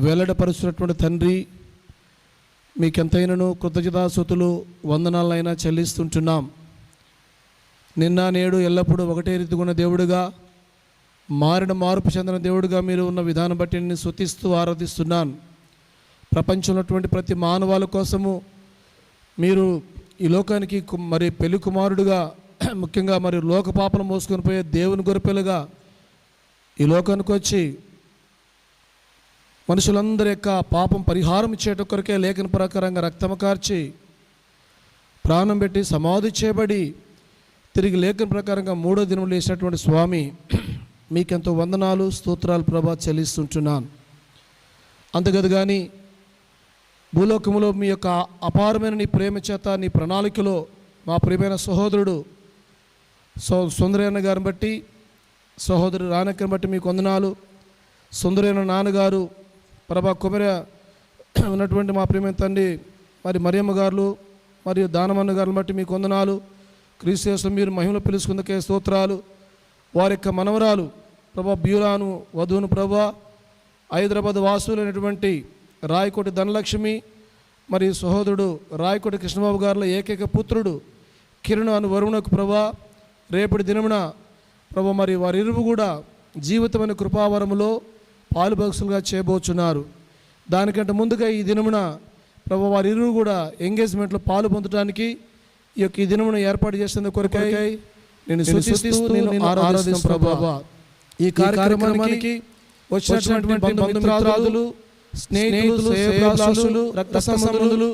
వెల్లడపరుచున్నటువంటి తండ్రి, మీకెంతైనను కృతజ్ఞతాస్తుతులు వందనాలైనా చెల్లిస్తుంటున్నాం. నిన్న నేడు ఎల్లప్పుడూ ఒకటే రీతిగా ఉన్న దేవుడుగా, మార్పు చెందిన దేవుడుగా మీరు ఉన్న విధానం బట్టి నేను స్తుతిస్తూ ఆరాధిస్తున్నాను. ప్రపంచంలో ఉన్నటువంటి ప్రతి మానవాళి కోసము మీరు ఈ లోకానికి మరి పెళ్లి కుమారుడుగా, ముఖ్యంగా మరి లోక పాపను మోసుకొని పోయే దేవుని గొర్రెపిల్లగా ఈ లోకానికి వచ్చి మనుషులందరి యొక్క పాపం పరిహారం ఇచ్చేట కొరకే లేఖన ప్రకారంగా రక్తము కార్చి ప్రాణం పెట్టి సమాధి చేయబడి తిరిగి లేఖన ప్రకారంగా 3వ దినం లేచినటువంటి స్వామి, మీకెంతో వందనాలు స్తోత్రాలు ప్రభా చెల్లిస్తుంటున్నాను. అంతగదు కానీ భూలోకములో మీ యొక్క అపారమైన నీ ప్రేమ చేత, నీ ప్రణాళికలో మా ప్రియమైన సహోదరుడు సుందరయ్య గారిని బట్టి, సహోదరు రానక్కని బట్టి మీకు వందనాలు. సుందరయ్య నాన్నగారు ప్రభా కుమర ఉన్నటువంటి మా ప్రియమైన తండ్రి మరి మరియమ్మ గారు మరియు దానమన్న గారిని బట్టి మీకు వందనాలు. క్రీస్తు మీరు మహిమలో పిలుచుకుందకే స్తోత్రాలు. వారి యొక్క మనవరాలు ప్రభా బ్యూరాను వధువును ప్రభా హైదరాబాద్ వాసులైనటువంటి రాయకోటి ధనలక్ష్మి మరియు సహోదరుడు రాయకోటి కృష్ణబాబు గారిలో ఏకైక పుత్రుడు కిరణ్ అను వరుణకు ప్రభా రేపటి దినమున ప్రభా మరి వారిరువు కూడా జీవితమైన కృపావరములో పాలుభాగస్తులుగా చేయబోచున్నారు. దానికంటే ముందుగా ఈ దినమున ప్రభా వారిరువు కూడా ఎంగేజ్మెంట్లో పాలు పొందడానికి ఈ దినమును ఏర్పాటు చేసిన కొరకై నేను ఆరాధిస్తాను ప్రభా. ఈ కార్యక్రమానికి వచ్చినటువంటి బంధుమిత్రాదులు, స్నేహితులు, సేవకులు, రక్త సంబంధులు,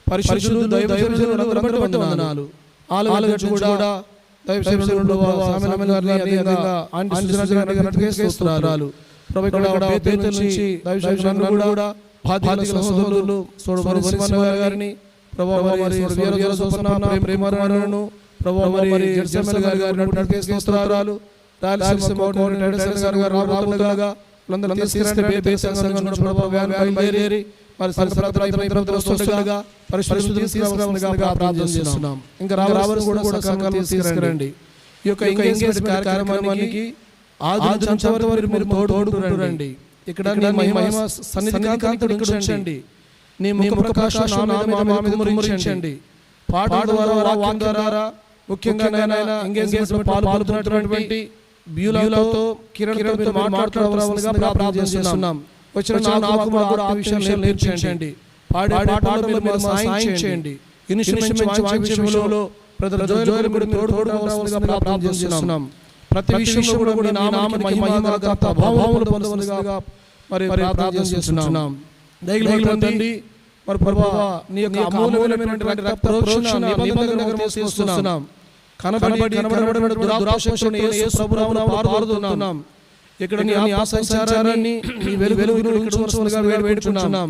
పరిశుద్ధులు, దైవజనులు అందరికీ వందనాలు. ఆలగట్టు కూడా దైవజనులు సామెల గారిని ఆంటీ స్తోత్రాలు. ప్రభు ఇక్కడ బేతేలు నుంచి దైవజనులు కూడా బాధ్యతల సహోదరులు సోదరు గారిని ప్రభు మరి వీర సోసన ప్రేమరను ప్రభు మరి జర్సెమల్ గారిని స్తోత్రాలు. రాయలసీమ కోఆర్డినేటర్ గారు రాబోతుగా లందరూ తీసుకురండి. దేశ సంఘం నుంచి ప్రభు వ్యాన్ బయలుదేరి మరి సరసరగా పరిశుద్ధ తీసుకురావాల్సిందిగా ప్రార్థన చేస్తున్నాం. ఇంకా రావాల్సిన కూడా సంఘాలు తీసుకురండి. ఈ యొక్క ఎంగేజ్మెంట్ కార్యక్రమానికి ఆది నుంచి వరకు మీరు తోడుకుంటురండి. ఇక్కడ నీ మహిమ సన్నిధి కాంతుడు ఇక్కడ ఉంచండి. నీ ముఖ ప్రకాశం నా మీద కుమ్మరించండి. పాటల ద్వారా, వాక్యం ద్వారా, ముఖ్యంగా ఎంగేజ్మెంట్ పాల్గొన్నటువంటి బ్యూలాతో కిరణ్తో మాట్లాడవలసిందిగా ప్రార్థన చేస్తున్నాం. వచ్చిన నాకు కూడా ఆ విషయాలు నేర్పించండి. పాడే పాటల్లో మీరు సహాయం చేయండి. ఇన్స్ట్రుమెంట్స్ విషయంలో బ్రదర్ జోయల్ కూడా తోడుకోవలసిందిగా ప్రార్థన చేస్తున్నాం. ప్రతి విషయంలో కూడా నీ నామమునకు మహిమ ప్రభావములు పొందవలసిందిగా మరి ప్రార్థన చేస్తున్నాం. దయగల తండ్రి మరి ప్రభువా నీ యొక్క అమూల్యమైనటువంటి రక్త ప్రోక్షణ నిబంధనగా తీసుకొస్తున్నాం. కనబడి దురాశను యేసు ప్రభువును పారుతున్నాం. ఇక్కడ నీ ఆశీర్వాదాన్ని నీ వెలుగును ఉంచవలసిందిగా వేడుకుంటున్నాం.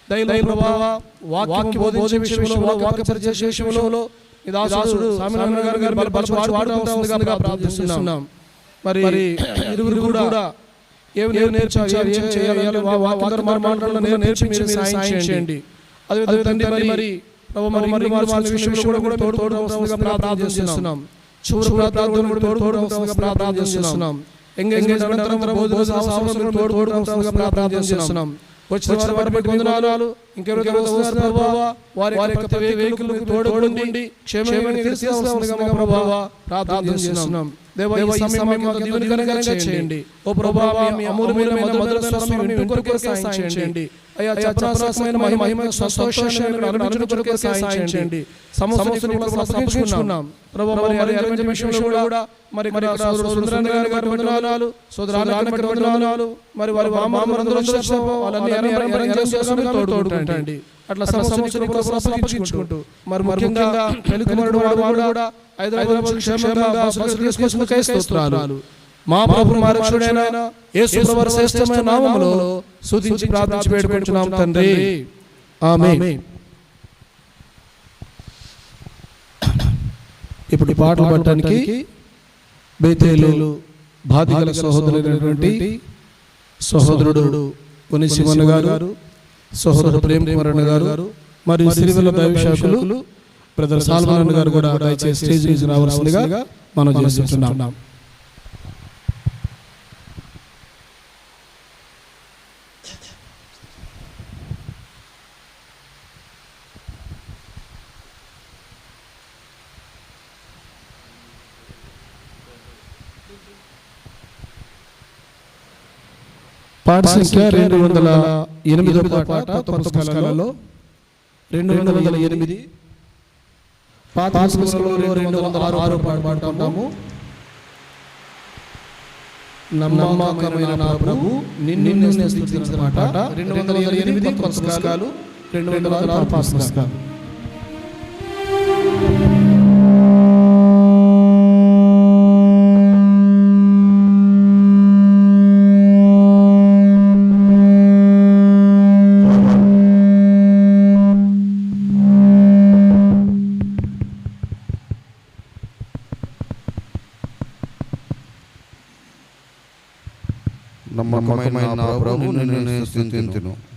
దయగల ప్రభువా వాక్యం బోధించే విషయంలో, వాక్య పరిచయ విషయంలో నీ దాసుడు సామెల గారు బలపరచబడుతుండగా ప్రార్థిస్తున్నాం. మరి ఇరువురు కూడా ఏం చేయాలి నేర్చి మీరు సహాయం చేయండి. అదే తండ్రి మరి విషయంలో కూడా తోడుకోవలసిందిగా ప్రార్థన చేస్తున్నాం. చివరి ప్రార్థన కూడా తోడుకోవలసిందిగా ప్రార్థన చేస్తున్నాం. ఎంగేజ్మెంట్ అనంతరం తోడుకోవలసిందిగా ప్రార్థన చేస్తున్నాం. వచ్చిన వారి బట్టి వందనాలు. ఇంకెవరికైనా వస్తున్నారు ప్రభువా, వారి యొక్క వేకులకు తోడుగుండి క్షేమంగా తీసుకురావాల్సిందిగా ప్రభువా ప్రార్థన చేస్తున్నాం. దేవా ఈ సమయం మాకు దీవెనకరంగా చేయండి. ఓ ప్రభువా మీ అమూల్యమైన మధుర స్వరం వింటూ కొరకు సహాయం చేయండి. అయ్యా చెప్పనసమైన మహిమ సంతోషాన్ని అనుభవించడం కొరకు సహాయం చేయండి. సమస్తను సమర్పించుకున్నాం ప్రభువా. మరి అరేంజ్మెంట్ విషయంలో కూడా మరి సోదరు సుందరన్న గారి వందనాలు, సోదరు రానక్కని వందనాలు. మరి వారి మామరందరూ వాళ్ళని అరేంజ్ చేసుకొని తోడుకుంటండి. అట్లా సమస్యలు సమర్పించుకుంటూ మరి ముఖ్యంగా పెళ్లి కుమారుడు కూడా హైదరాబాద్ క్షేమంగా తీసుకొచ్చినందుకు స్తోత్రాలు. మా ప్రభు మా రక్షకుడైన యేసు ప్రభువు శ్రేష్టమైన నామములో స్తుతించి ప్రార్థించి వేడుకుంటున్నాం తండ్రి. ఆమేన్. ఇప్పుడు పాటలు పాడటానికి బేతేలు బాధిగల సహోదరుడైనటువంటి సహోదరుడు కొనిసిమన్న గారు, సహోదరుడు ప్రేమ్ కుమార్ గారు మరియు సిరివెల్ల దైవశాఖలు బ్రదర్ సాల్మన్ గారు కూడా దయచేసి స్టేజ్ మీద రావాల్సిందిగా మనం చేస్తున్నాం. పాట సంఖ్య 208 పాట కొత్త పుస్తకాలలో 208. పాత పుస్తకాలలో 206 పాట పాడుతాము. నమ్మకమైన నా ప్రభు నిన్ను స్తుతించిన పాట 208 కొత్త పుస్తకాలు 206 పాత పుస్తకాలు. నమ్మకమైన నా ప్రభు నిన్ను స్తుతింతును. ప్రభు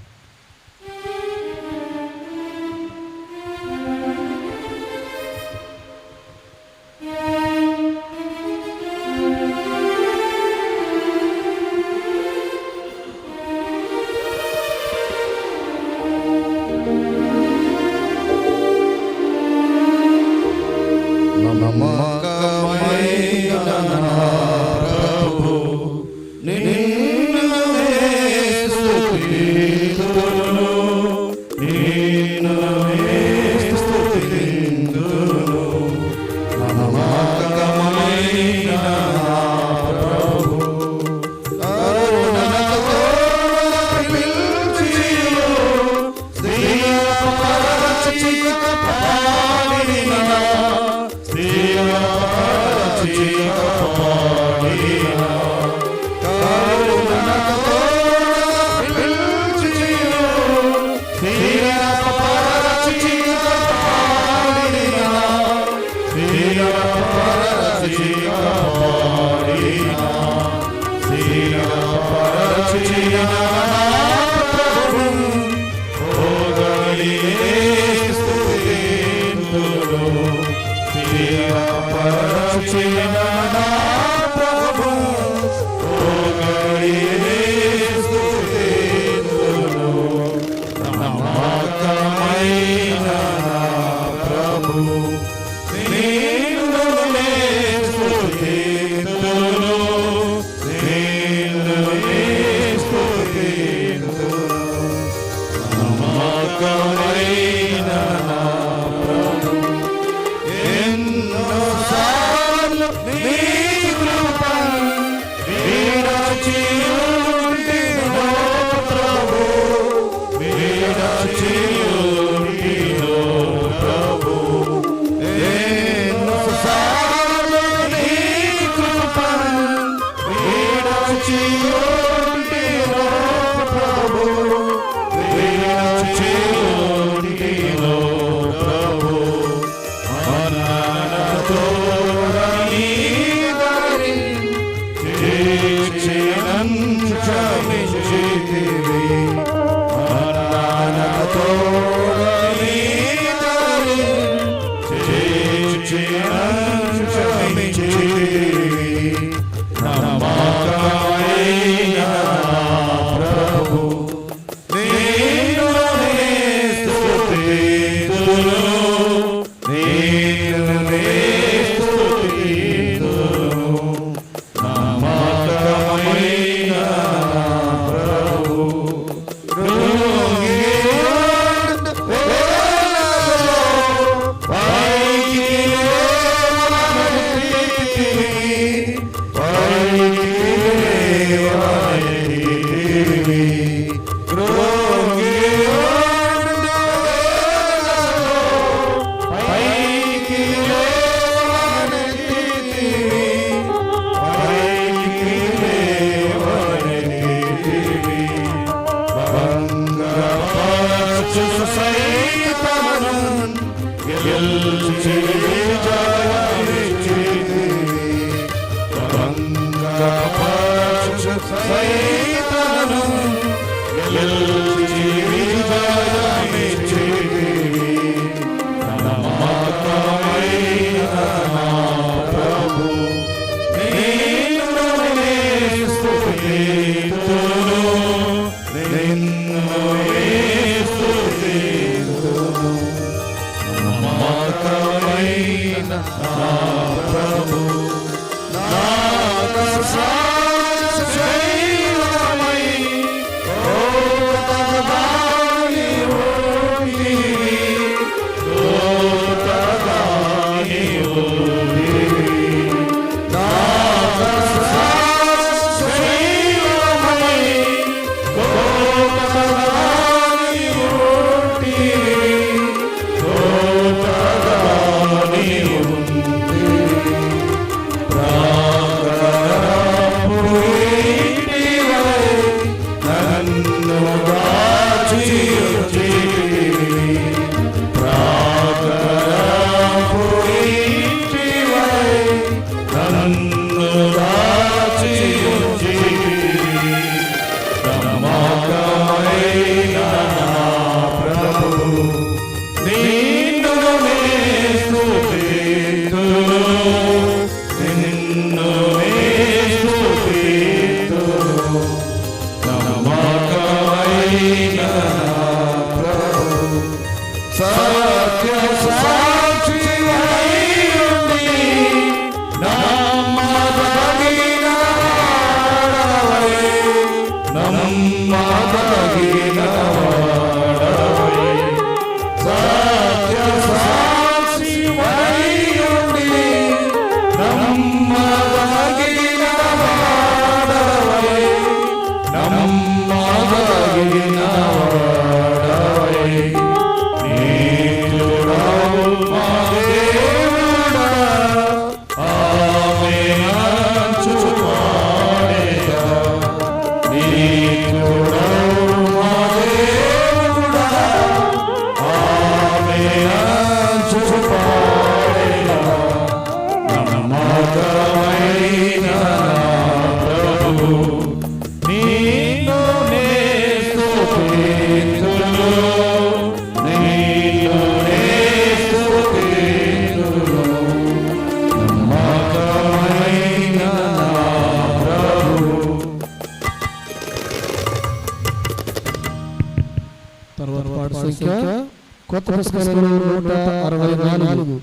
కొత్త పుస్తకంలో 164,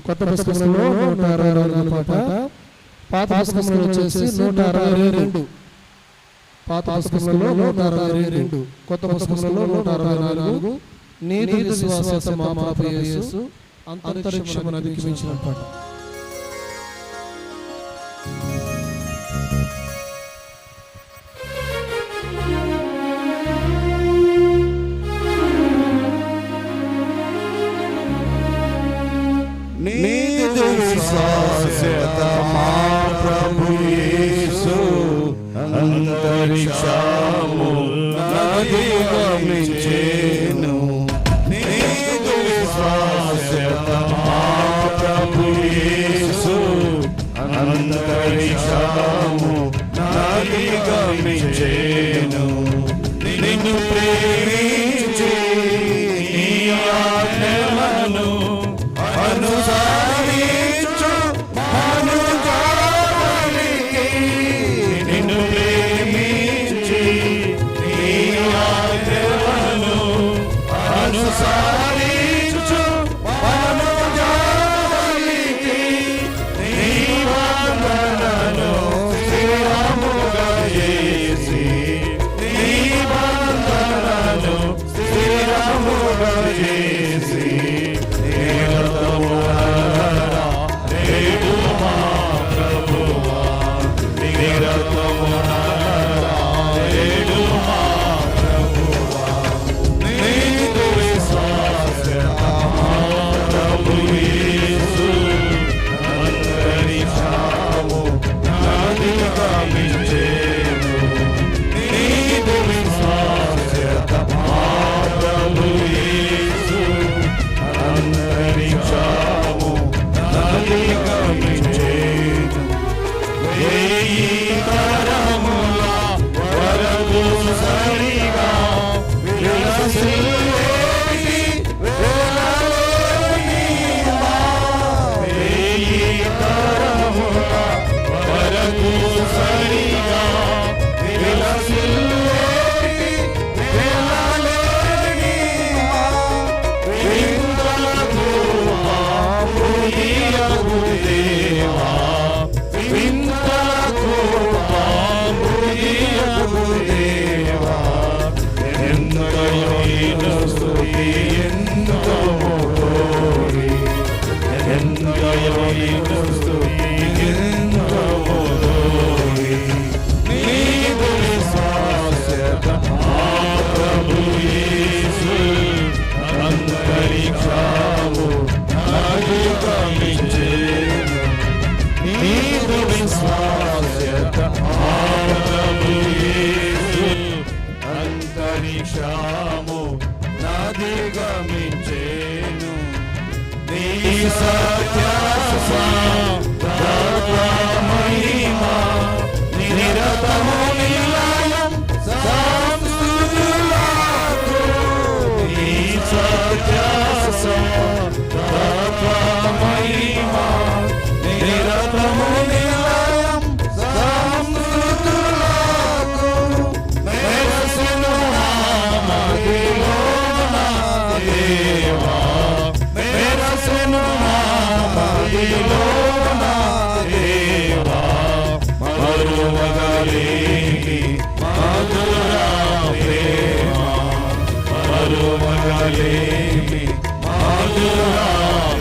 కొత్త పుస్తకంలో 164 పాట, పాత పుస్తకంలో వచ్చేసి 162, పాత పుస్తకంలో 162, కొత్త పుస్తకంలో 164. నీతి విశ్వాస మా ప్రభు యేసు అంతరిక్షమును అధిగమించిన పాట. ప్రభు యేసు అంతరిక్షము అధిగమించెను. నీదు విశ్వాస్యత మా ప్రభు యేసు అంతరిక్షము అధిగమించెను. నిన్ను ప్రేమించి నీ ఆజ్ఞలను అనుసరించు మనుజానికి, నిన్ను ప్రేమించి నీ ఆజ్ఞలను అనుసరించు మనుజానికి, నీ వందనను స్థిరముగా చేసి, నీ వందనను స్థిరముగా చేసి అంతరిక్షము అధిగమించెను. నీ సత్యాస మహిమా నిరతము నిలయం సంస్తుతులకు, నీ సత్యాస మహిమా నిరతము నిలయం సంస్తుతులకు, మెరసెను మదిలోన దేవా సన్నిధిలోన దేవా మరువగలేని మధుర ప్రేమ మరువగలేని మధుర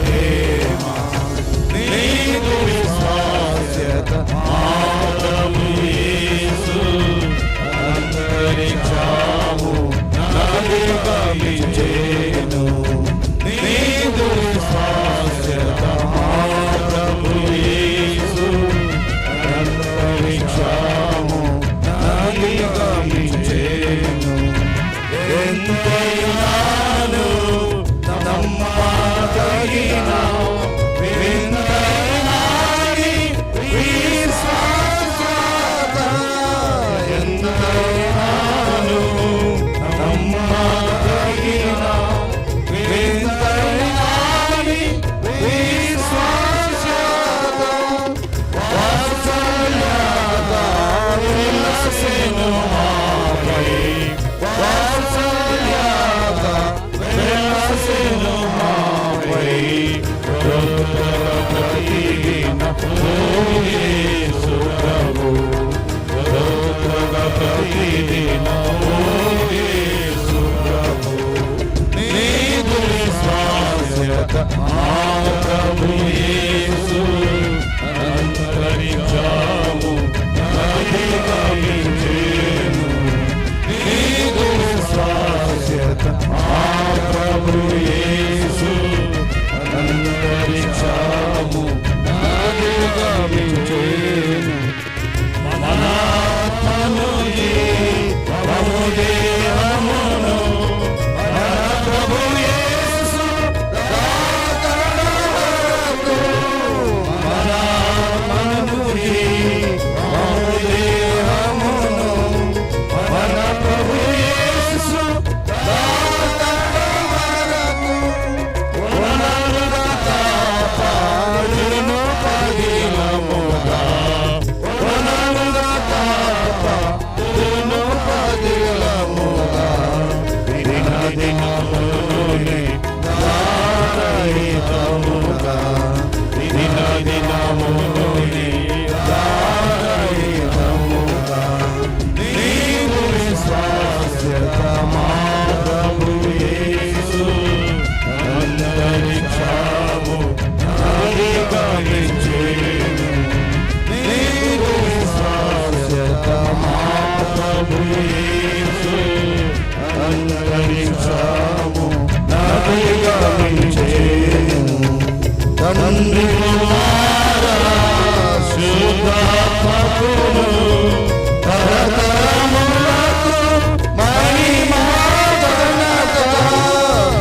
ప్రేమ నీదు విశ్వాస్యత మాత్రము యేసు అంతరించాము నలుగమించేను నీదు విశ్వాస్యత మాత్రము యేసు అంతరించాము నలుగమించేను ఎంతైనాను నమ్మదగిన వింతైనాని విశ్వాస్యత ఎంతైనాను నమ్మదగిన వింతైనాని విశ్వాస్యత వాత్సల్యత విలసెను మాపై వాత్సల్యత విలసెను మాపై ప్రతిదిన ఓ యేసు ప్రభు ప్రతిదిన ఓ యేసు ప్రభు నీదు విశ్వాస్యత మా ప్రభు యేసు అంతరించాము నలుగమించేను నీదు విశ్వాస్యత మా ప్రభు యేసు అంతరించాము నలుగమించేను మనాత్మను మము దేహమును మన ప్రభు యేసు దాతనకు మనాత్మను మము దేహమును మన ప్రభు యేసు దాతనకు వనరుగా పాడును పదిలముగా వనరుగా పాడును పదిలముగా దిన దినమునే దారహితముగా దిన దినమునే దారహితముగా నీవు విశ్వాస్యత మా ప్రభు యేసు అంతరించాము నలుగమించేను నీవు విశ్వాస్యత మా ప్రభు యేసు అంతరించాము నలుగమించేను తండ్రి కుమార శుద్ధాత్మకును తరతరములకు మహిమా ఘనత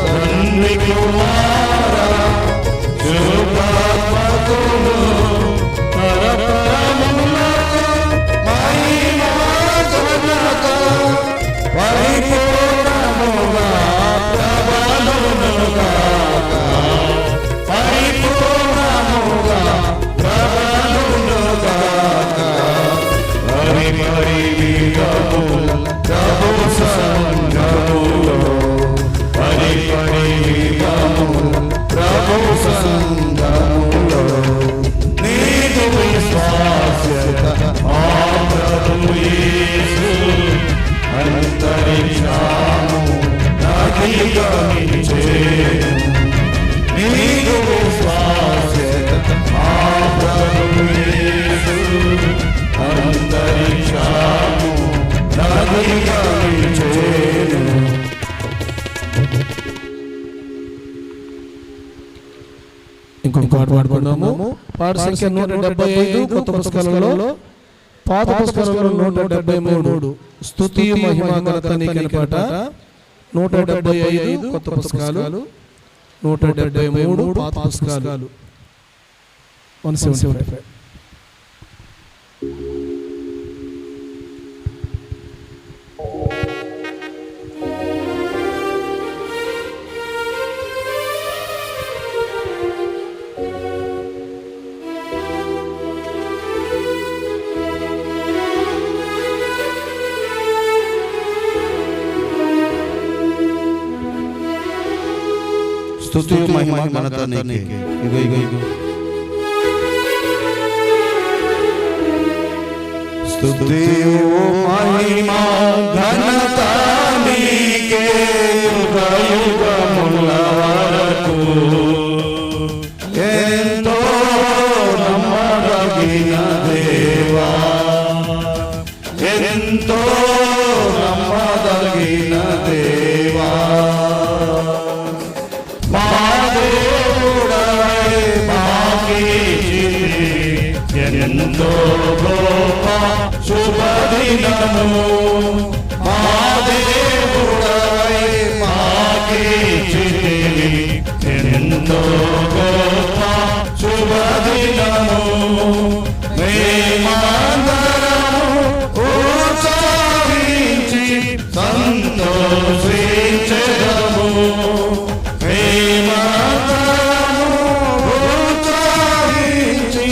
తండ్రి కుమార శుద్ధాత్మకును తరతరములకు మహిమా ఘనత పరిపూర్ణముగా ప్రబలునుగా పరిపూర్ణముగా ప్రబలునుగా పరి పరివిగముల ప్రభు సంగములో పరి పరివిగముల ప్రభు సంగములో నీదు విశ్వాస్యత మా ప్రభు యేసు అంతరించాము నలుగమించేను నీదు విశ్వాస్యత మా ప్రభు యేసు అంతరించాము నలుగమించేను ఇంకొక పాట పాడుకున్నాము. పాట సంఖ్య 175 కొత్త పుస్తకాలలో, పాత పుస్తకాలలో 173 స్తుతి మహిమ ఘనత నీకని పాట. 175 కొత్త పుస్తకాలు, 173 పాత పుస్తకాలు. 175. స్తుతి మహిమ ఘనత నీకే. ఇగో స్తుతియు మహిమా ఘనత నీకే యుగ యుగముల వరకు. ఎంతో నమ్మదగిన దేవా, ఎంతో నమ్మదగిన దేవా, మా దేవుడవై మాకీచితివి ఎంతో గొప్ప శుభదినము. మా దేవుడవై మాకీచితివి ఎంతో గొప్ప శుభదినము. మేమందరము ఉత్సాహించి సంతోషించెదము. మేమందరము ఉత్సాహించి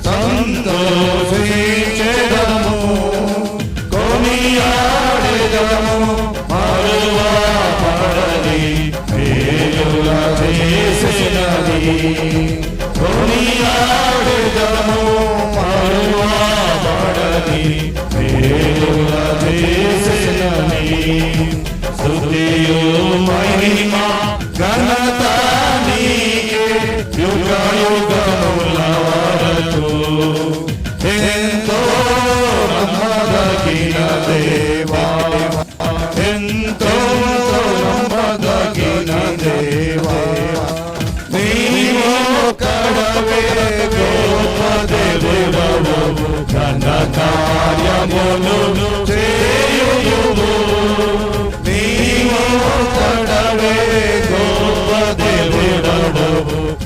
సంతోషించెదము. కొనియాడెదము మరువబడని మేలుల చేసినది. కొనియాడెదము మరువబడని మేలుల చేసినది. స్తుతియు మహిమా ఘనత నీకే యుగ యుగముల వరకు. ఎంతో నమ్మదగిన దేవా, ఎంతో నమ్మదగిన దేవా, నీవు ఒక్కడవే గొప్ప దేవుడవు. ఘన కార్యములు చేయుదువు. నీవు ఒక్కడవే గొప్ప దేవుడవు.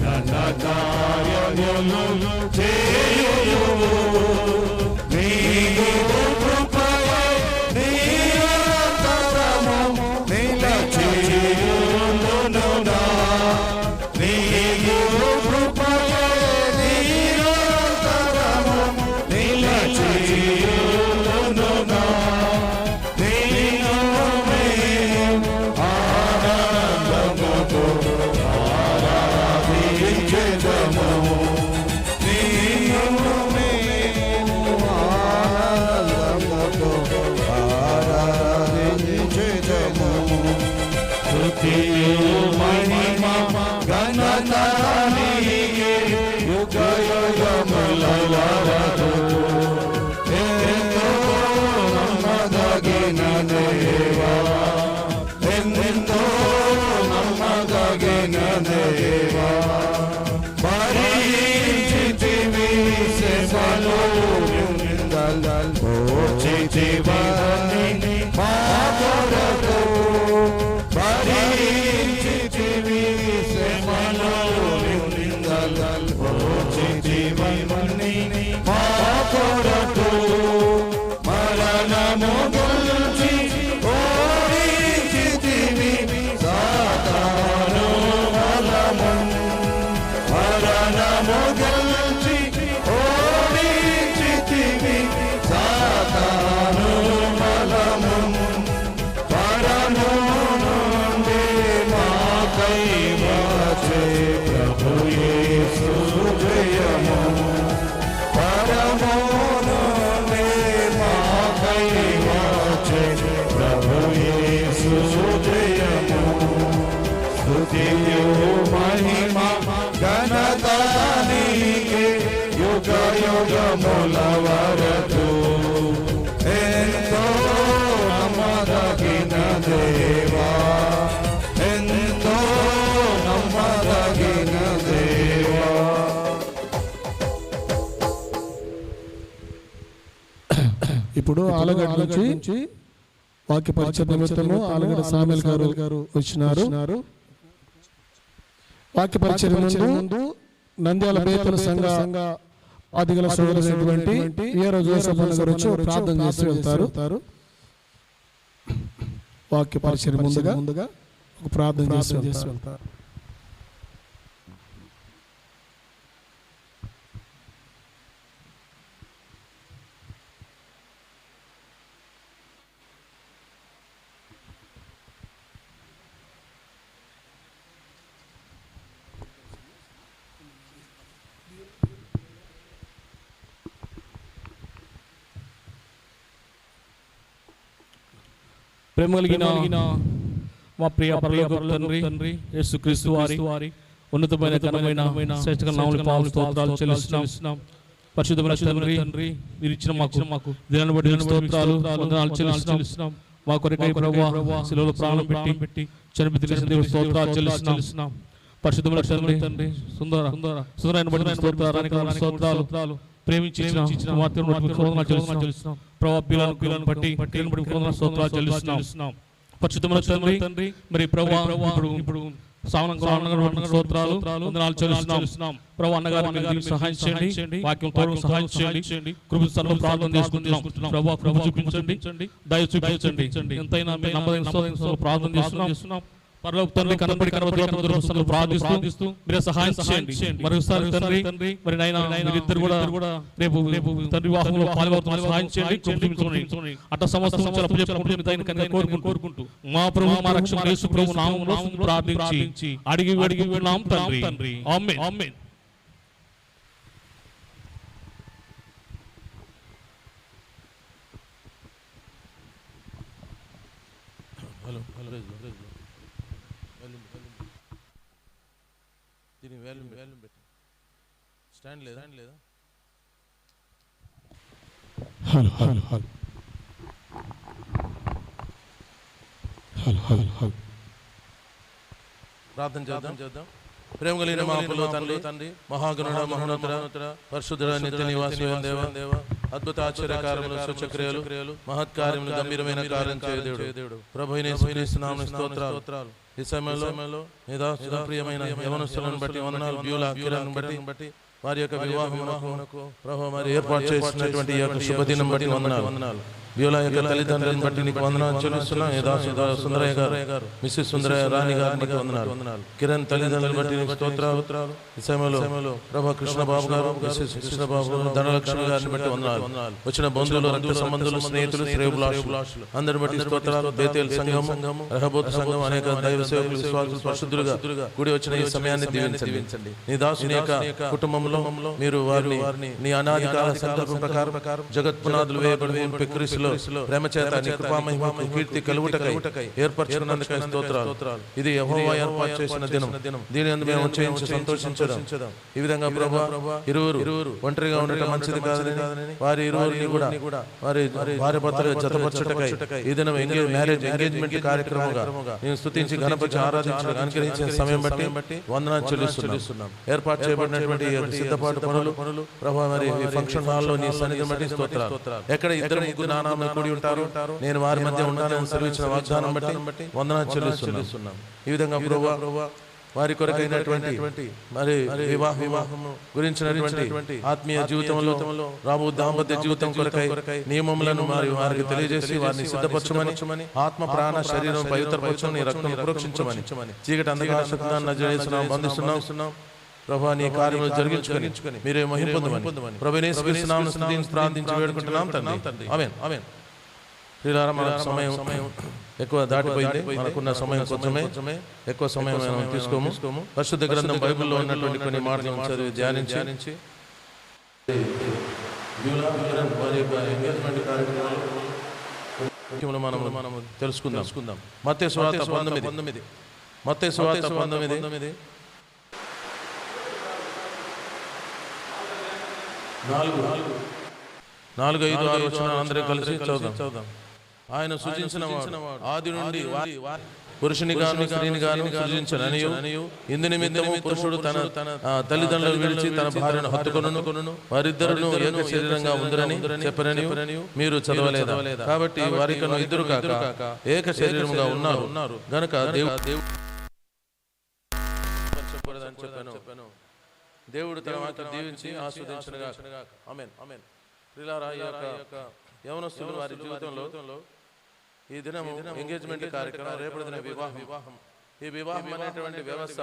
ఘన కార్యములు చేయుదువు. నీవు కృపయే నిరంతరము నిలచియుండునా. నీవు కృపయే నిరంతరము నిలచియుండునా. నిన్ను మేము ఆనందముతో ఆరాధించెదము. నిన్ను మేము ఆనందముతో ఆరాధించెదము. స్తుతియు మహిమా ఘనత నీకే యుగ యుగముల వరకు. ఎంతో నమ్మదగిన దేవా, ఎంతో నమ్మదగిన దేవా, భరించితివి శ్రమలు నిందలు మోచితివని మా కొరకు. భరించితివి శ్రమలు నిందలు మోచితివని మా కొరకు. మరణము గెలిచి ఓడించితివి సాతాను బలము. మరణము గెలిచి ఓడించితివి సాతాను బలము. పరము నుండి మాకై వచ్చే ప్రభు యేసు జయము. పరము నుండి మాకై వచ్చే ప్రభు యేసు జయము. స్తుతియు మహిమా ఘనత నీకే యుగ యుగముల వరకు. ఎంతో నమ్మదగిన దేవా, ఎంతో నమ్మదగిన దేవా. ఇప్పుడు ఆలగడ్డ నుంచి వాక్య పరిచయ నిమిత్తము ఆలగడ్డ సామెల్ గారు వచ్చినారు. వాక్య పరిచయ ముందు నంద్యాల బేతల సంఘ ఆదిగల సోదరులైనటువంటి ఏ రోజు గారు వచ్చి ప్రార్థన చేసి వెళ్తారు. వాక్య పరిచయ ముందుగా ఒక ప్రార్థన చేసి వెళ్తారు. ప్రేమ కలిగిన మా ప్రియ పరలోకపు తండ్రి యేసుక్రీస్తు వారి ఉన్నతమైన ఘనమైన శ్రేష్ఠ నామములకు పావన స్తోత్రాలు చెల్లిస్తున్నాం. పరిశుద్ధమైన తండ్రి మీరు ఇచ్చిన మాకు దినాన్ని బట్టి స్తోత్రాలు వందనాలు చెల్లిస్తున్నాం. మా కొరకై ప్రభువా శిలువలో ప్రాణం పెట్టి చనిపోయిన దేవునికి స్తోత్రాలు చెల్లిస్తున్నాం. పరిశుద్ధమైన తండ్రి సుందరమైన బట్టి స్తోత్రాలు ప్రేమించిన వందనాలు చెల్లిస్తున్నాం. ప్రభు పిల్లలను బట్టి స్తోత్రాలు చెల్లిస్తున్నాం. పరిశుద్ధమైన తండ్రి మరి ప్రభు ఇప్పుడు స్తోత్రాలు వందనాలు చెల్లిస్తున్నాం. ప్రభు అన్నగారు సహాయం చేయండి, వాక్యం తోడు సహాయం చేయండి, కృప ప్రార్థన చేసుకుంటున్నాం. ప్రభు కృప చూపించండి, దయ చూపించండి. ఎంతైనా నమ్మదగిన ప్రార్థన చేస్తున్నాం. పరలోక తండ్రి కనబడి ప్రార్థిస్తూ మీరు సహాయం చేయండి. మరోసారి తండ్రి మరి మీరిద్దరు కూడా రేపు తండ్రి వివాహంలో పాల్గొతున్న సహాయం చేయండి. అట్ట సమస్త కోరుకుంటూ మా ప్రభు మా రక్షకుడు యేసు ప్రభు నామములో ప్రార్థించి అడిగి ఉన్నాం తండ్రి. ఆమేన్. వేలు పెట్టి స్టాండ్ లేదా ప్రార్థన చేద్దాం. ప్రేమ కలిగిన మా తండ్రి మహాగణుడ మహోన్నతుడ పరిశుద్ధుడ నిత్య నివాసి దేవ అద్భుత ఆశ్చర్యకార్యములు సూచక్రియలు మహత్కార్యములు గంభీరమైన కార్యం చేయ దేవుడు ప్రభువైన యేసుక్రీస్తు నామమున స్తోత్రాలు. ఈ సమయంలో ప్రియమైన యవనస్తులను బట్టి వందనాలు. బ్యూలా కిరణ్ బట్టి వారి యొక్క వివాహమునకు ప్రభువు మరి ఏర్పాటు చేసినటువంటి ఈ యొక్క శుభదినం బట్టి వందనాలు. బ్యూలా యొక్క తల్లిదండ్రులను బట్టి నీకు వందనాలు చెల్లిస్తున్నాం. సుందరయ్య గారు మిస్సెస్ సుందరయ్య రాణి గారికి వందనాలు. కిరణ్ తల్లిదండ్రులను బట్టి నీకు స్తోత్రాలు. ఈ సమయంలో ప్రభు కృష్ణబాబు గారు మిస్సెస్ కృష్ణబాబు ధనలక్ష్మి గారిని బట్టి వందనాలు. వచ్చిన బంధువులు, రక్త సంబంధులు, స్నేహితులు, శ్రేయోభిలాషులు అందరిని బట్టి స్తోత్రాలు. బేతేల్ సంఘం, రహబోత్ సంఘం, అనేక దైవ సేవకులు, విశ్వాసులు, పరిశుద్ధులుగా కూడి వచ్చిన ఈ సమయాన్ని దీవించండి. నీ దాసుని యొక్క కుటుంబంలో మీరు వారిని నీ అనాది కాల సంకల్పం ప్రకారం జగత్ పునాదులు వేయబడి క్రీస్తులో ప్రేమ చేత నీ కృపా మహిమకు కీర్తి కలుగుటకై ఏర్పరచుకున్నందుకై స్తోత్రాలు. ఇది యెహోవా ఏర్పాటు చేసిన దినం. దీని యందు మేము చేయించి సంతోషించడం. ఈ విధంగా ప్రభువా ఇరువురు ఒంటరిగా ఉండటం మంచిది కాదని వారి ఇరువురిని కూడా వారి భార్య భర్తలుగా జతపరచుటకై ఈ దినం ఎంగేజ్మెంట్ కార్యక్రమంగా నేను స్తుతించి గణపతి ఆరాధించడం అనుగ్రహించిన సమయం బట్టి వందనాలు చెల్లిస్తున్నాం. ఏర్పాటు చేయబడినటువంటి సిద్ధపాటు పనులు ప్రభువా మరి ఈ ఫంక్షన్ హాల్లో నీ సన్నిధిని బట్టి స్తోత్రాలు. ఎక్కడ ఇద్దరు ముగ్గురు నానాలు కూడి ఉంటారు నేను వారి మధ్య ఉంటానని సెలవిచ్చిన వాగ్దానం బట్టి వందనాలు చెల్లిస్తున్నాం. ఈ విధంగా ప్రభువా వారి కొరకైనటువంటి మరి వివాహము గురించినటువంటి ఆత్మీయ జీవితంలో రాబో దాంపత్య జీవితం కొరకై నియమములను వారికి తెలియజేసి వారిని సిద్ధపరచమని ఆత్మ ప్రాణ శరీరం పవిత్రపరచమని రక్తం ప్రోక్షించమని చీకటి అంధకారం బంధిస్తున్నాం. ప్రభువా నీ కార్యములు జరిగించుకొని మీరే మహిమ పొందమని ప్రభువే యేసు నామమున ప్రార్థించి వేడుకుంటున్నాం తండ్రి. ఆమేన్. ప్రియులారా, మన సమయం ఎక్కువ దాటిపోయింది. మనకున్న సమయం కొంచెమే, ఎక్కువ సమయం మనం తీసుకోము. పరిశుద్ధ గ్రంథం బైబిల్లో ఉన్నటువంటి కొన్ని మాటలను చదివి ధ్యానించి మనం తెలుసుకుందాం. మత్తయి సువార్త 19 4, 5, 6 వచనాలు అందరూ కలిసి చదువుదాం. ఆయన సృజించిన ఆది నుండి పురుషుని గాను స్త్రీని గాను సృజించననియు ఇందు నిమిత్తము పురుషుడు తన తల్లిదండ్రులను విడిచి తన భార్యను హత్తుకొనును వారిద్దరును ఏక శరీరంగా ఉందరని చెప్పననియు మీరు చదవలేదా? కాబట్టి వారికను ఇద్దరు కాక ఏక శరీరముగా ఉన్నారు గనుక దేవుడు తన వాక్యం దీవించి ఆస్వాదించునుగాక. ఆమేన్. ప్రియులారా, ఈ యొక్క యవనస్తులు వారి జీవితంలో ఈ దినము ఎంగేజ్మెంట్ కార్యక్రమం, రేపటి దిన వివాహం. ఈ వివాహం అనేటువంటి వ్యవస్థ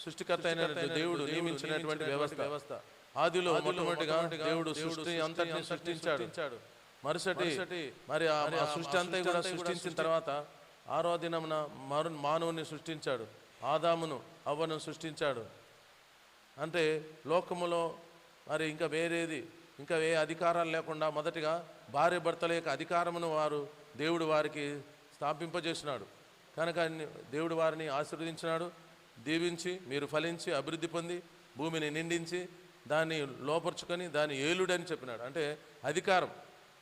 సృష్టికర్త అయిన దేవుడు నియమించినటువంటి వ్యవస్థ. ఆదిలో మొట్టమొదటిగా దేవుడు సృష్టి అంతటిని సృష్టించాడు. మరుసటి మరి ఆ సృష్టి అంతా కూడా సృష్టించిన తర్వాత 6వ దినమున మానవుని సృష్టించాడు. ఆదామును అవ్వను సృష్టించాడు. అంటే లోకములో మరి ఇంకా ఏ అధికారాలు లేకుండా మొదటిగా భార్య భర్తల యొక్క అధికారమును దేవుడు వారికి స్థాపింపజేసినాడు. కనుక దేవుడు వారిని ఆశీర్వదించినాడు. దీవించి మీరు ఫలించి అభివృద్ధి పొంది భూమిని నిండించి దాన్ని లోపరుచుకొని దాన్ని ఏలుడని చెప్పినాడు. అంటే అధికారం,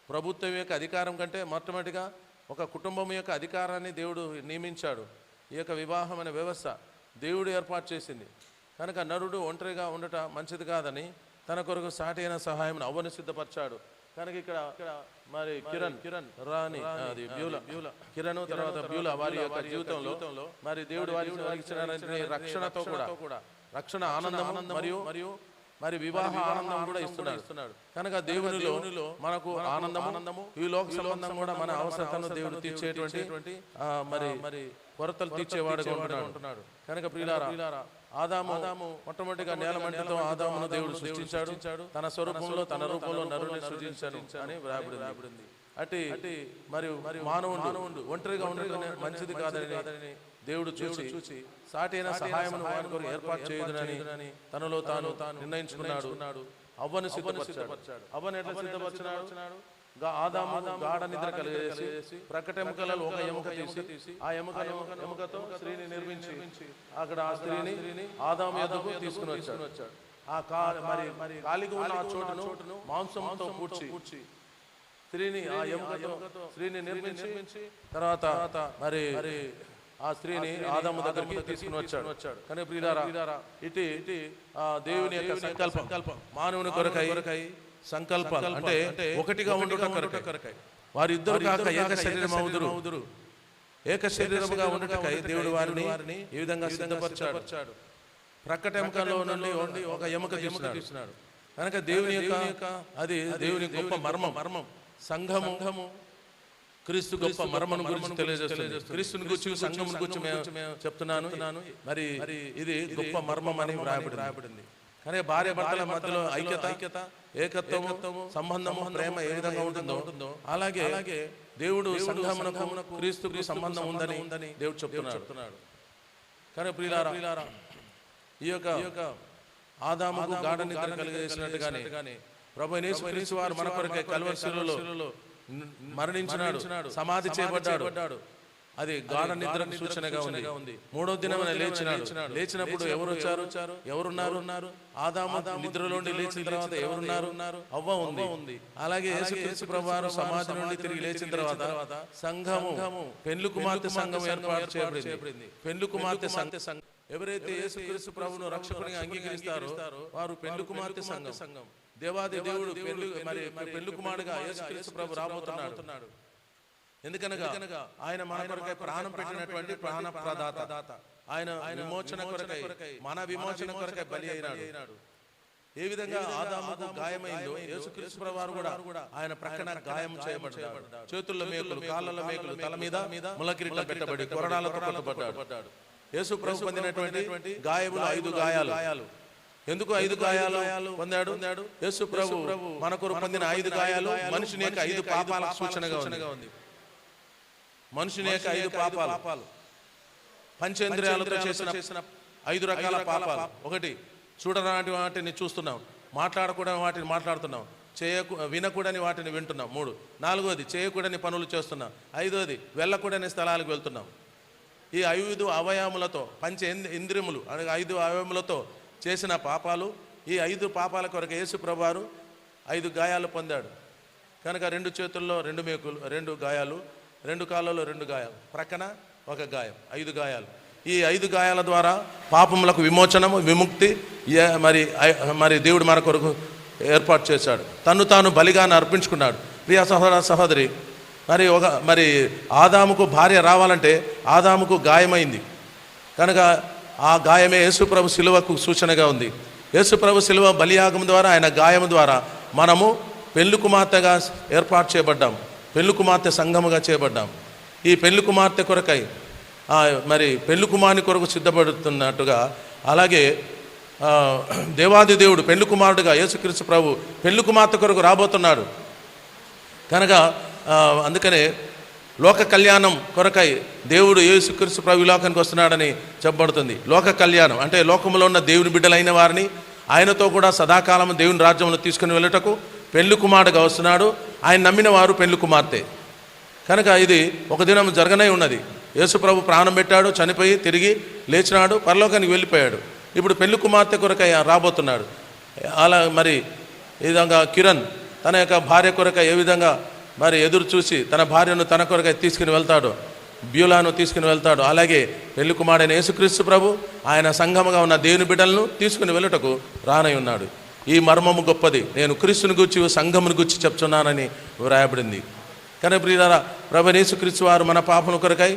ప్రభుత్వం యొక్క అధికారం కంటే మొట్టమొదటిగా ఒక కుటుంబం యొక్క అధికారాన్ని దేవుడు నియమించాడు. ఈ యొక్క వివాహం అనే వ్యవస్థ దేవుడు ఏర్పాటు చేసింది. కనుక నరుడు ఒంటరిగా ఉండట మంచిది కాదని తన కొరకు సాటి అయిన సహాయం అవ్వను సిద్ధపరిచాడు. కనుక ఇక్కడ మరి కిరణ్ రాణి అది బ్యూల కిరణ్ తర్వాత బ్యూల వారి యొక్క జీవితంలో మరి దేవుడు వారికి ఇచ్చిన రక్షణతో కూడా రక్షణ ఆనందం మరియు మరి వివాహ ఆనందం కూడా ఇస్తున్నాడు. కనుక దేవునిలో మనకు ఆనందము ఈ లోక సంబంధం కూడా మన అవసరతను దేవుడు తీర్చేటువంటి మరి కొరతలు తీర్చేవాడుగా ఉంటున్నాడు. కనుక ప్రియులారా, ఆదాము మొట్టమొదటిగా నేల మంటితో ఆదామును దేవుడు సృష్టించాడు. తన స్వరూపంలో తన రూపంలో నరుని సృజించాడు అని వ్రాయబడింది. అట్టి మరియు మానవుడు ఒంటరిగా ఉండటం మంచిది కాదని దేవుడు చూసి సాటి అయిన సహాయమును వారి కొరకు ఏర్పాటు చేయదునని తనలో తాను నిర్ణయించుకున్నాడు. అవ్వను సిద్ధపరిచాడు. అవ్వను ఎట్లా సిద్ధపరిచినాడు? ఆదాము గాఢ నిద్ర కలిగేసి ప్రకటెముకలలో ఒక ఎముక తీసి ఆ ఎముకతో స్త్రీని నిర్మించి అక్కడ ఆ స్త్రీని ఆదాము యొద్దకు తీసుకుని వచ్చాడు. ఆ మరి ఖాళీగా ఉన్న ఆ చోటును మాంసంతో పూడ్చి స్త్రీని ఆ ఎముకతో స్త్రీని నిర్మించి తర్వాత మరి ఆ స్త్రీని ఆదాము దగ్గరికి తీసుకుని వచ్చాడు. కానీ ప్రియులారా, ఇటు దేవుని యొక్క సంకల్పం మానవుని కొరకై సంకల్పాలు అంటే ఒకటిగా ఉండుట కొరకై వారిద్దరు కాక ఏక శరీరమవుదురు. ఏక శరీరముగా ఉండుటకై దేవుడు వారిని ఈ విధంగా సిద్ధపరిచాడు. ప్రకటెముకలో నుండి ఒక ఎముక తీసినాడు. కనుక దేవుని యొక్క అది దేవుని గొప్ప మర్మం. సంఘము క్రీస్తు గొప్ప మర్మం గురించి తెలియజేస్తుంది. క్రీస్తుని గురించి సంఘం గురించి మేము చెప్తున్నాను. మరి ఇది గొప్ప మర్మం అని వ్రాయబడింది. కానీ భార్య భర్తల మధ్యలో ఐక్యత ఏకత్వము సంబంధము ప్రేమ ఏ విధంగా ఉంటుందో అలాగే దేవుడు సంఘమునకు క్రీస్తుకు సంబంధం ఉందని దేవుడు చెప్తున్నాడు. కానీ ప్రియులారా, ఈ యొక్క ఆదాముకు గాఢ నిద్ర కలిగేసినట్టుగానే ప్రభు యేసుక్రీస్తు వారు మన కొరకై కల్వరి శిలువలో మరణించినాడు, సమాధి చేయబడ్డాడు. అది గాఢ నిద్రకు సూచనగా ఉంది. మూడో దినమున లేచినప్పుడు ఎవరు వచ్చారు? ఎవరున్నారు? ఆదాము నిద్రలోండి లేచిన తర్వాత ఎవరున్నారు? అవ్వ ఉంది. అలాగే యేసుక్రీస్తు ప్రభువారు సమాధి నుండి తిరిగి లేచిన తర్వాత సంఘము పెండ్లి కుమార్తె సంఘం ఏర్పాటు చేయబడింది. పెండ్లి కుమార్తె సంఘం ఎవరైతే యేసుక్రీస్తు ప్రభువును రక్షకునిగా అంగీకరిస్తారో వారు పెండ్లి కుమార్తె సంఘం. దేవాది దేవుడు పెండ్లి కుమారుడుగా యేసుక్రీస్తు ప్రభు రాబోతున్నాడు. ఎందుకనగా ఆయన మన కొరకై ప్రాణం పెట్టినటువంటి ప్రాణ ప్రదాత. ఆయన విమోచన కొరకై మన విమోచన కొరకై బలి అయినాడు. ఏ విధంగా ఆదాముకు గాయమైందో యేసుక్రీస్తు ప్రభువారు కూడా ఆయన ప్రక్కన గాయం చేయబడ్డాడు. చేతుల్లో మేకులు, కాళ్ళలో మేకులు, తల మీద ములకిరీటం పెట్టబడి కొరడాలతో కొట్టబడ్డాడు. యేసు ప్రభు పొందినటువంటి గాయములు 5 గాయాలు. ఎందుకు 5 గాయాలు పొందాడు? యేసు ప్రభు మన కొరకు పొందిన 5 గాయాలు మనుషుని యొక్క 5 పాపాల సూచనగా ఉంది. మనుషుని యొక్క 5 పాపాలు, పంచేంద్రియాలతో చేసిన 5 రకాల పాపాలు. 1, చూడరాని వాటిని చూస్తున్నాం, మాట్లాడకూడని వాటిని మాట్లాడుతున్నాం, వినకూడని వాటిని వింటున్నాం. 3, 4వది చేయకూడని పనులు చేస్తున్నాం. 5వది వెళ్ళకూడని స్థలాలకు వెళ్తున్నాం. ఈ 5 అవయములతో ఇంద్రియములు అనగా 5 అవయములతో చేసిన పాపాలు. ఈ 5 పాపాల కొరకు యేసు ప్రభువారు 5 గాయాలు పొందాడు. కనుక 2 చేతుల్లో 2 మేకులు, 2 గాయాలు, 2 కాళ్ళలో 2 గాయాలు, ప్రక్కన 1 గాయం, 5 గాయాలు. ఈ 5 గాయాల ద్వారా పాపములకు విమోచనము, విముక్తి మరి దేవుడు మన కొరకు ఏర్పాటు చేశాడు. తను తాను బలిగా అర్పించుకున్నాడు. ప్రియ సహోదర సహోదరి, మరి ఆదాముకు భార్య రావాలంటే ఆదాముకు గాయమైంది. కనుక ఆ గాయమే యేసుప్రభు శిలువకు సూచనగా ఉంది. యేసుప్రభు శిలువ బలియాగం ద్వారా, ఆయన గాయం ద్వారా మనము పెళ్లి కుమార్తెగా ఏర్పాటు చేయబడ్డాం. పెళ్లి కుమార్తె సంఘముగా చేయబడ్డాం. ఈ పెళ్లి కుమార్తె కొరకై మరి పెళ్లి కుమారుని కొరకు సిద్ధపడుతున్నట్టుగా అలాగే దేవాది దేవుడు పెళ్లి కుమారుడుగా యేసుక్రీస్తు ప్రభు పెళ్లి కుమార్తె కొరకు రాబోతున్నాడు. కనుక అందుకనే లోక కళ్యాణం కొరకై దేవుడు యేసుక్రీస్తు ప్రభు లోకానికి వస్తున్నాడని చెప్పబడుతుంది. లోక కళ్యాణం అంటే లోకంలో ఉన్న దేవుని బిడ్డలైన వారిని ఆయనతో కూడా సదాకాలం దేవుని రాజ్యంలో తీసుకుని వెళ్ళటకు పెళ్లి కుమారుడుగా వస్తున్నాడు. ఆయన నమ్మిన వారు పెళ్లి కుమార్తె. కనుక ఇది ఒక దినం జరగనే ఉన్నది. యేసుప్రభు ప్రాణం పెట్టాడు, చనిపోయి తిరిగి లేచినాడు, పరలోకానికి వెళ్ళిపోయాడు. ఇప్పుడు పెళ్లి కుమార్తె కొరకై రాబోతున్నాడు. అలా మరి ఈ విధంగా కిరణ్ తన యొక్క భార్య కొరకై ఏ విధంగా మరి ఎదురు చూసి తన భార్యను తన కొరకై తీసుకుని వెళ్తాడు, బ్యూలాను తీసుకుని వెళ్తాడు. అలాగే పెళ్లి కుమారుడైన యేసుక్రీస్తు ప్రభు ఆయన సంఘముగా ఉన్న దేవుని బిడ్డలను తీసుకుని వెళ్ళుటకు రానై ఉన్నాడు. ఈ మర్మము గొప్పది, నేను క్రీస్తుని గురించి సంఘమును గురించి చెప్తున్నానని వ్రాయబడింది. కనుక ప్రియులారా, ప్రభువైన యేసుక్రీస్తు వారు మన పాపముల కొరకై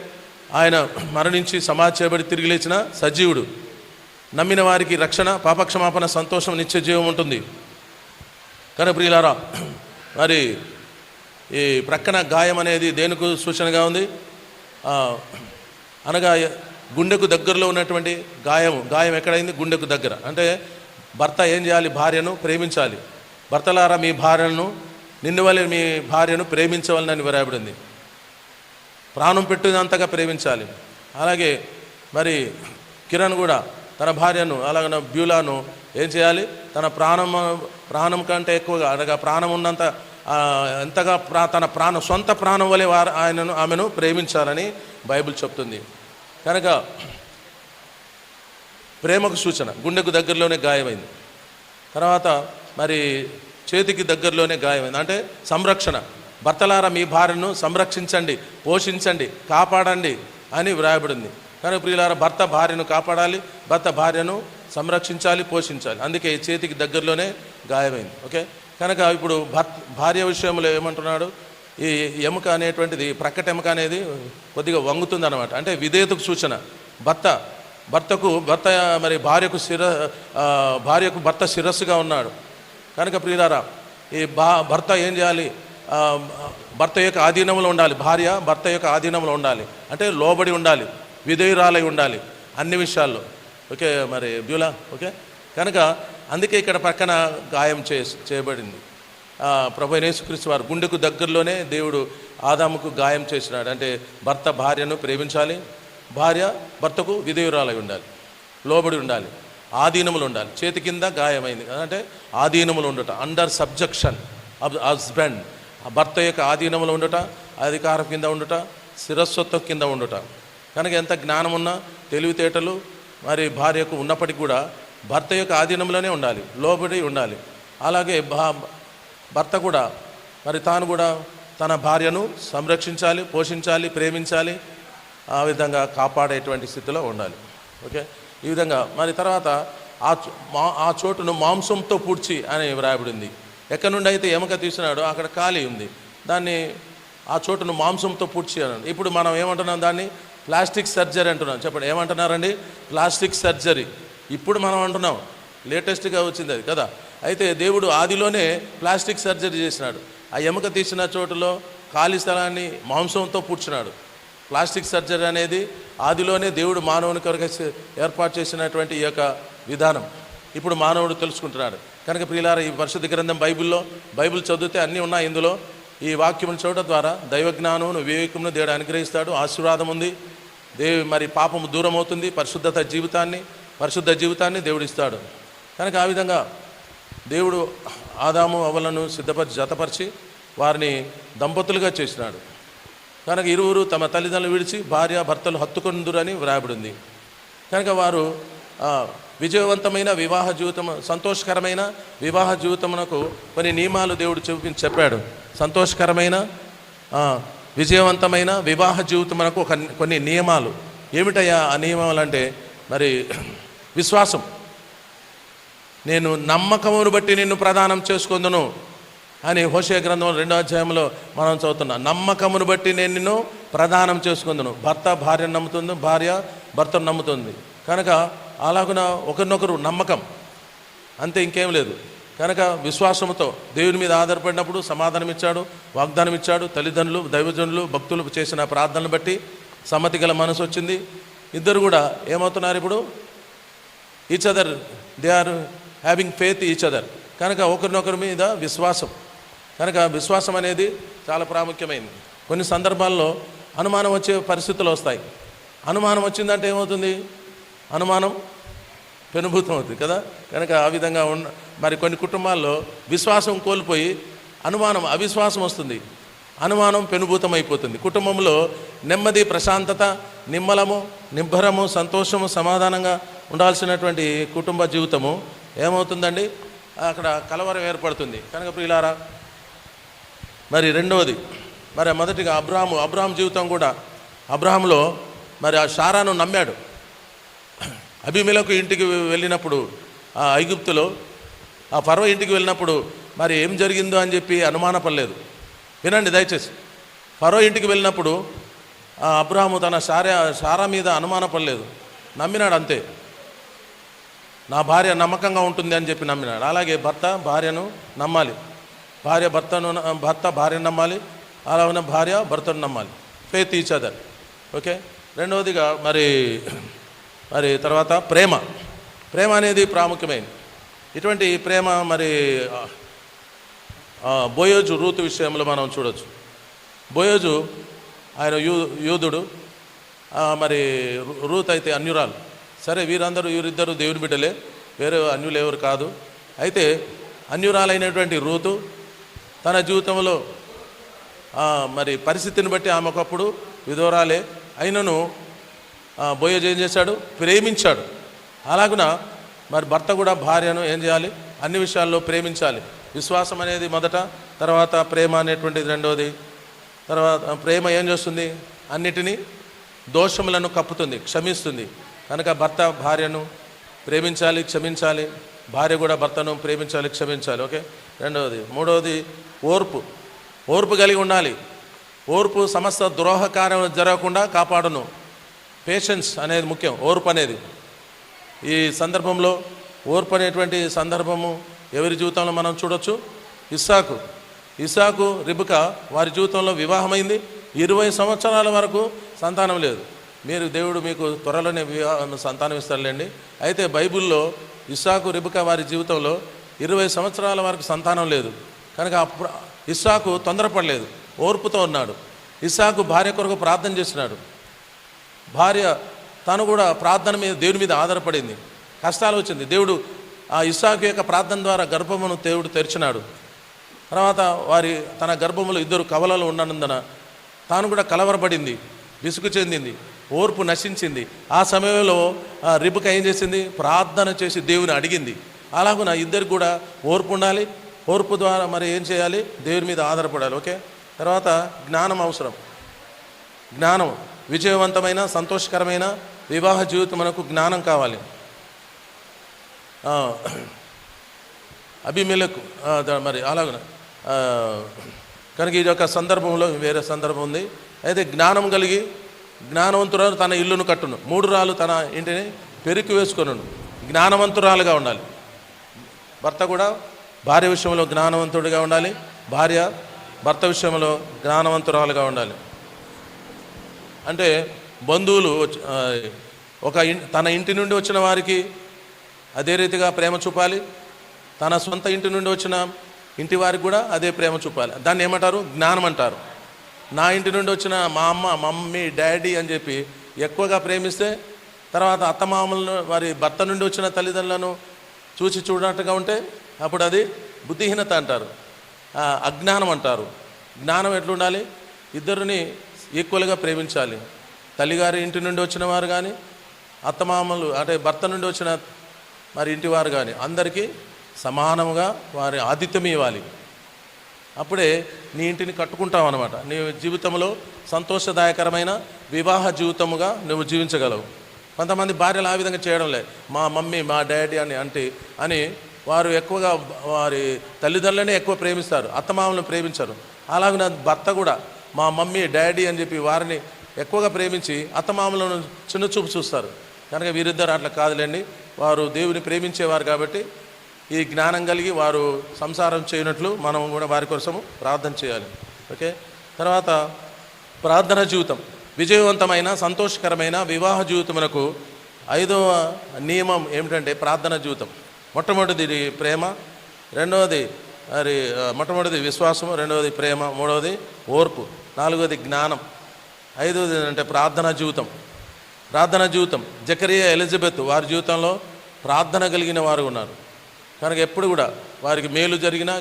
ఆయన మరణించి సమాధి చేయబడి తిరిగి లేచిన సజీవుడు. నమ్మిన వారికి రక్షణ, పాపక్షమాపణ, సంతోషం, నిత్య జీవం ఉంటుంది. కనుక ప్రియులారా, మరి ఈ ప్రక్కన గాయం అనేది దేనికి సూచనగా ఉంది అనగా గుండెకు దగ్గరలో ఉన్నటువంటి గాయం ఎక్కడైంది? గుండెకు దగ్గర. అంటే భర్త ఏం చేయాలి? భార్యను ప్రేమించాలి. భర్తలారా మీ భార్యను నిన్ను వలె మీ భార్యను ప్రేమించవాలని వ్రాయబడింది. ప్రాణం పెట్టినంతగా ప్రేమించాలి. అలాగే మరి కిరణ్ కూడా తన భార్యను అలాగే బ్యూలాను ఏం చేయాలి? తన ప్రాణం కంటే ఎక్కువగా అనగా ప్రాణం ఉన్నంత ఎంతగా తన సొంత ప్రాణం వలె ఆమెను ప్రేమించాలని బైబిల్ చెప్తుంది. కనుక ప్రేమకు సూచన గుండెకు దగ్గరలోనే గాయమైంది. తర్వాత మరి చేతికి దగ్గరలోనే గాయమైంది, అంటే సంరక్షణ. భర్తలారా మీ భార్యను సంరక్షించండి, పోషించండి, కాపాడండి అని వ్రాయబడింది. కనుక ప్రియులారా, భర్త భార్యను కాపాడాలి, భర్త భార్యను సంరక్షించాలి, పోషించాలి. అందుకే చేతికి దగ్గరలోనే గాయమైంది. ఓకే, కనుక ఇప్పుడు భార్య విషయంలో ఏమంటున్నాడు? ఈ ఎముక అనేటువంటిది, ప్రక్కట ఎముక అనేది కొద్దిగా వంగుతుంది అన్నమాట. అంటే విధేయతకు సూచన. భర్త మరి భార్యకు భర్త శిరస్సుగా ఉన్నాడు. కనుక ప్రియులారా, ఈ భర్త ఏం చేయాలి? భర్త యొక్క ఆధీనంలో ఉండాలి. భార్య భర్త యొక్క ఆధీనంలో ఉండాలి, అంటే లోబడి ఉండాలి, విధేయురాలై ఉండాలి అన్ని విషయాల్లో. ఓకే, మరి బ్యూలా. ఓకే, కనుక అందుకే ఇక్కడ పక్కన గాయం చేయబడింది. ప్రభువైన యేసుక్రీస్తు వారు గుండెకు దగ్గరలోనే దేవుడు ఆదాముకు గాయం చేసినాడు. అంటే భర్త భార్యను ప్రేమించాలి, భార్య భర్తకు విధేయురాలై ఉండాలి, లోబడి ఉండాలి, ఆధీనములు ఉండాలి. చేతి కింద గాయమైంది అంటే ఆధీనములు ఉండుట, అండర్ సబ్జెక్షన్ ఆఫ్ హస్బెండ్. భర్త యొక్క ఆధీనములు ఉండుట, అధికారం కింద ఉండుట, శిరస్వత్వం కింద ఉండుట. కనుక ఎంత జ్ఞానం ఉన్నా, తెలివితేటలు మరి భార్యకు ఉన్నప్పటికీ కూడా భర్త యొక్క ఆధీనంలోనే ఉండాలి, లోబడి ఉండాలి. అలాగే భర్త కూడా మరి తాను కూడా తన భార్యను సంరక్షించాలి, పోషించాలి, ప్రేమించాలి, ఆ విధంగా కాపాడేటువంటి స్థితిలో ఉండాలి. ఓకే, ఈ విధంగా మరి తర్వాత ఆ చోటును మాంసంతో పూడ్చి అని వ్రాయబడింది. ఎక్కడి నుండి అయితే ఎముక తీసినాడో అక్కడ ఖాళీ ఉంది, దాన్ని ఆ చోటును మాంసంతో పూడ్చి అన్నాడు. ఇప్పుడు మనం ఏమంటున్నాం? దాన్ని ప్లాస్టిక్ సర్జరీ అంటున్నాం. చెప్పండి, ఏమంటున్నారండి? Plastic surgery. ఇప్పుడు మనం అంటున్నాం, లేటెస్ట్గా వచ్చింది అది కదా. అయితే దేవుడు ఆదిలోనే ప్లాస్టిక్ సర్జరీ చేసినాడు. ఆ ఎముక తీసిన చోటులో ఖాళీ స్థలాన్ని మాంసంతో పూడ్చినాడు. ప్లాస్టిక్ సర్జరీ అనేది ఆదిలోనే దేవుడు మానవుని కొరకు ఏర్పాటు చేసినటువంటి ఈ యొక్క విధానం ఇప్పుడు మానవుడు తెలుసుకుంటున్నాడు. కనుక ప్రియులారా, ఈ పరిశుద్ధ గ్రంథం బైబిల్ చదివితే అన్నీ ఉన్నాయి ఇందులో. ఈ వాక్యమును చదవడం ద్వారా దైవజ్ఞానమును, వివేకమును దేవుడు అనుగ్రహిస్తాడు. ఆశీర్వాదం ఉంది, మరి పాపము దూరం అవుతుంది, పరిశుద్ధ జీవితాన్ని దేవుడు ఇస్తాడు. కనుక ఆ విధంగా దేవుడు ఆదాము అవ్వలను జతపరిచి వారిని దంపతులుగా చేసినాడు. కనుక ఇరువురు తమ తల్లిదండ్రులు విడిచి భార్య భర్తలు హత్తుకొందురని వ్రాయబడింది. కనుక వారు విజయవంతమైన వివాహ జీవితం, సంతోషకరమైన వివాహ జీవితమునకు కొన్ని నియమాలు దేవుడు చెప్పాడు. సంతోషకరమైన విజయవంతమైన వివాహ జీవితమునకు కొన్ని నియమాలు. ఏమిటయ్యా ఆ నియమాలు అంటే? మరి విశ్వాసం. నేను నమ్మకమును బట్టి నిన్ను ప్రదానం చేసుకుందును అని హోషేయ గ్రంథం 2వ అధ్యాయంలో మనం చదువుతున్నాం. నమ్మకమును బట్టి నేను నిన్ను ప్రదానం చేసుకుందును. భర్త భార్యను నమ్ముతుంది, భార్య భర్తను నమ్ముతుంది. కనుక అలాగున ఒకరినొకరు నమ్మకం, అంతే, ఇంకేం లేదు. కనుక విశ్వాసంతో దేవుని మీద ఆధారపడినప్పుడు సమాధానం ఇచ్చాడు, వాగ్దానం ఇచ్చాడు. తల్లిదండ్రులు, దైవజనులు, భక్తులు చేసిన ప్రార్థనలు బట్టి సమ్మతి గల మనసు వచ్చింది. ఇద్దరు కూడా ఏమవుతున్నారు ఇప్పుడు? Each other, they are having faith each other. కనుక ఒకరినొకరి మీద విశ్వాసం. కనుక విశ్వాసం అనేది చాలా ప్రాముఖ్యమైనది. కొన్ని సందర్భాల్లో అనుమానం వచ్చే పరిస్థితులు వస్తాయి. అనుమానం వచ్చిందంటే ఏమవుతుంది? అనుమానం పెనుభూతం అవుతుంది కదా. కనుక ఆ విధంగా మరి కొన్ని కుటుంబాల్లో విశ్వాసం కోల్పోయి అవిశ్వాసం వస్తుంది. అనుమానం పెనుభూతం అయిపోతుంది. కుటుంబంలో నెమ్మది, ప్రశాంతత, నిమ్మలము, నిబ్బరము, సంతోషము, సమాధానంగా ఉండాల్సినటువంటి కుటుంబ జీవితము ఏమవుతుందండి, అక్కడ కలవరం ఏర్పడుతుంది. కనుక ప్రియులారా, మరి రెండవది, మరి మొదటిగా అబ్రాహాం జీవితం కూడా, అబ్రాహాంలో మరి ఆ శారాను నమ్మాడు. అబీమెలెకు ఇంటికి వెళ్ళినప్పుడు, ఆ ఐగుప్తులో ఆ ఫరో ఇంటికి వెళ్ళినప్పుడు మరి ఏం జరిగిందో అని చెప్పి అనుమానపడలేదు. వినండి దయచేసి. ఫరో ఇంటికి వెళ్ళినప్పుడు ఆ అబ్రాహాము తన శారా మీద అనుమానపడలేదు, నమ్మినాడు అంతే. నా భార్య నమ్మకంగా ఉంటుంది అని చెప్పి నమ్మినాడు. అలాగే భర్త భార్యను నమ్మాలి, భర్త భార్యను నమ్మాలి, అలాగే భార్య భర్తను నమ్మాలి. Faith each other. ఓకే. రెండవదిగా మరి తర్వాత ప్రేమ అనేది ప్రాముఖ్యమైనది. ఇటువంటి ప్రేమ మరి బోయోజు రూతు విషయంలో మనం చూడొచ్చు. బోయోజు ఆయన యూదుడు, మరి రూత్ అయితే అన్యురాలు. సరే, వీరిద్దరూ దేవుని బిడ్డలే, వేరే అన్యులు ఎవరు కాదు. అయితే అన్యురాలైనటువంటి రూతు తన జీవితంలో మరి పరిస్థితిని బట్టి ఆమె ఒకప్పుడు విధవరాలే అయినను బోయోజు ఏం చేశాడు, ప్రేమించాడు. అలాగున మరి భర్త కూడా భార్యను ఏం చేయాలి, అన్ని విషయాల్లో ప్రేమించాలి. విశ్వాసం అనేది మొదట, తర్వాత ప్రేమ అనేటువంటిది రెండవది. తర్వాత ప్రేమ ఏం చేస్తుంది, అన్నిటినీ దోషములను కప్పుతుంది, క్షమిస్తుంది. కనుక భర్త భార్యను ప్రేమించాలి, క్షమించాలి. భార్య కూడా భర్తను ప్రేమించాలి, క్షమించాలి. ఓకే. రెండవది. మూడవది ఓర్పు కలిగి ఉండాలి. ఓర్పు సమస్త ద్రోహ కార్యం జరగకుండా కాపాడును. పేషెన్స్ అనేది ముఖ్యం, ఓర్పు అనేది. ఈ సందర్భంలో ఓర్పు అనేటువంటి సందర్భము ఎవరి జీవితంలో మనం చూడొచ్చు. ఇస్సాకు రిబకా వారి జీవితంలో వివాహమైంది. 20 సంవత్సరాల వరకు సంతానం లేదు. దేవుడు మీకు త్వరలోనే సంతానం ఇస్తారులేండి. అయితే బైబిల్లో ఇస్సాకు రిబకా వారి జీవితంలో 20 సంవత్సరాల వరకు సంతానం లేదు. కనుక ఇస్సాకు తొందరపడలేదు, ఓర్పుతో ఉన్నాడు. ఇస్సాకు భార్య కొరకు ప్రార్థన చేసినాడు. భార్య తను కూడా ప్రార్థన మీద, దేవుని మీద ఆధారపడింది. కష్టాలు వచ్చింది, దేవుడు ఆ ఇస్సాకు యొక్క ప్రార్థన ద్వారా గర్భమును దేవుడు తెరిచినాడు. తర్వాత తన గర్భములో 2 కవలలు ఉన్నందున తాను కూడా కలవరపడింది, విసుగు చెందింది, ఓర్పు నశించింది. ఆ సమయంలో రిబకా ఏం చేసింది, ప్రార్థన చేసి దేవుని అడిగింది. అలాగున ఇద్దరికి కూడా ఓర్పు ఉండాలి. ఓర్పు ద్వారా మరి ఏం చేయాలి, దేవుని మీద ఆధారపడాలి. ఓకే. తర్వాత జ్ఞానం అవసరం. జ్ఞానం, విజయవంతమైన సంతోషకరమైన వివాహ జీవితం మనకు జ్ఞానం కావాలి. అబీమెలెకు మరి అలాగున కనుక ఇది ఒక సందర్భంలో, వేరే సందర్భం ఉంది. అయితే జ్ఞానం కలిగి జ్ఞానవంతురాలు తన ఇల్లును కట్టును, 3 రాళ్ళు తన ఇంటిని పెరికి వేసుకొనును. జ్ఞానవంతురాలుగా ఉండాలి. భర్త కూడా భార్య విషయంలో జ్ఞానవంతుడిగా ఉండాలి, భార్య భర్త విషయంలో జ్ఞానవంతురాలుగా ఉండాలి. అంటే బంధువులు తన ఇంటి నుండి వచ్చిన వారికి అదే రీతిగా ప్రేమ చూపాలి, తన సొంత ఇంటి నుండి వచ్చిన ఇంటి వారికి కూడా అదే ప్రేమ చూపాలి. దాన్ని ఏమంటారు, జ్ఞానం అంటారు. నా ఇంటి నుండి వచ్చిన మా అమ్మ, మమ్మీ, డాడీ అని చెప్పి ఎక్కువగా ప్రేమిస్తే, తర్వాత అత్తమామలను వారి భర్త నుండి వచ్చిన తల్లిదండ్రులను చూడనట్టుగా ఉంటే అప్పుడు అది బుద్ధిహీనత అంటారు, అజ్ఞానం అంటారు. జ్ఞానం ఎట్లుండాలి, ఇద్దరిని ఈక్వల్గా ప్రేమించాలి. తల్లిగారి ఇంటి నుండి వచ్చిన వారు కానీ, అత్తమామలు అంటే భర్త నుండి వచ్చిన మరి ఇంటి వారు కానీ అందరికీ సమానంగా వారి ఆతిథ్యం ఇవ్వాలి. అప్పుడే నీ ఇంటిని కట్టుకుంటావు అన్నమాట. నీ జీవితంలో సంతోషదాయకరమైన వివాహ జీవితముగా నువ్వు జీవించగలవు. కొంతమంది భార్యలు ఆ విధంగా చేయడం లేదు, మా మమ్మీ, మా డాడీ అని వారు ఎక్కువగా వారి తల్లిదండ్రులనే ఎక్కువ ప్రేమిస్తారు, అత్తమామలను ప్రేమించరు. అలాగే భర్త కూడా మా మమ్మీ, డాడీ అని చెప్పి వారిని ఎక్కువగా ప్రేమించి అత్తమామలను చిన్నచూపు చూస్తారు. కనుక వీరిద్దరు అట్లా కాదులేండి, వారు దేవుని ప్రేమించేవారు కాబట్టి ఈ జ్ఞానం కలిగి వారు సంసారం చేయనట్లు మనం కూడా వారి కోసము ప్రార్థన చేయాలి. ఓకే. తర్వాత ప్రార్థన జీవితం, విజయవంతమైన సంతోషకరమైన వివాహ జీవితమునకు 5వ నియమం ఏమిటంటే ప్రార్థన జీవితం. మొట్టమొదటిది ప్రేమ, మొట్టమొదటిది విశ్వాసము, రెండవది ప్రేమ, మూడవది ఓర్పు, 4వది జ్ఞానం, 5వది అంటే ప్రార్థన జీవితం. జకరియా, ఎలిజబెత్ వారి జీవితంలో ప్రార్థన కలిగిన వారు ఉన్నారు. కనుక ఎప్పుడు కూడా వారికి మేలు జరిగినా,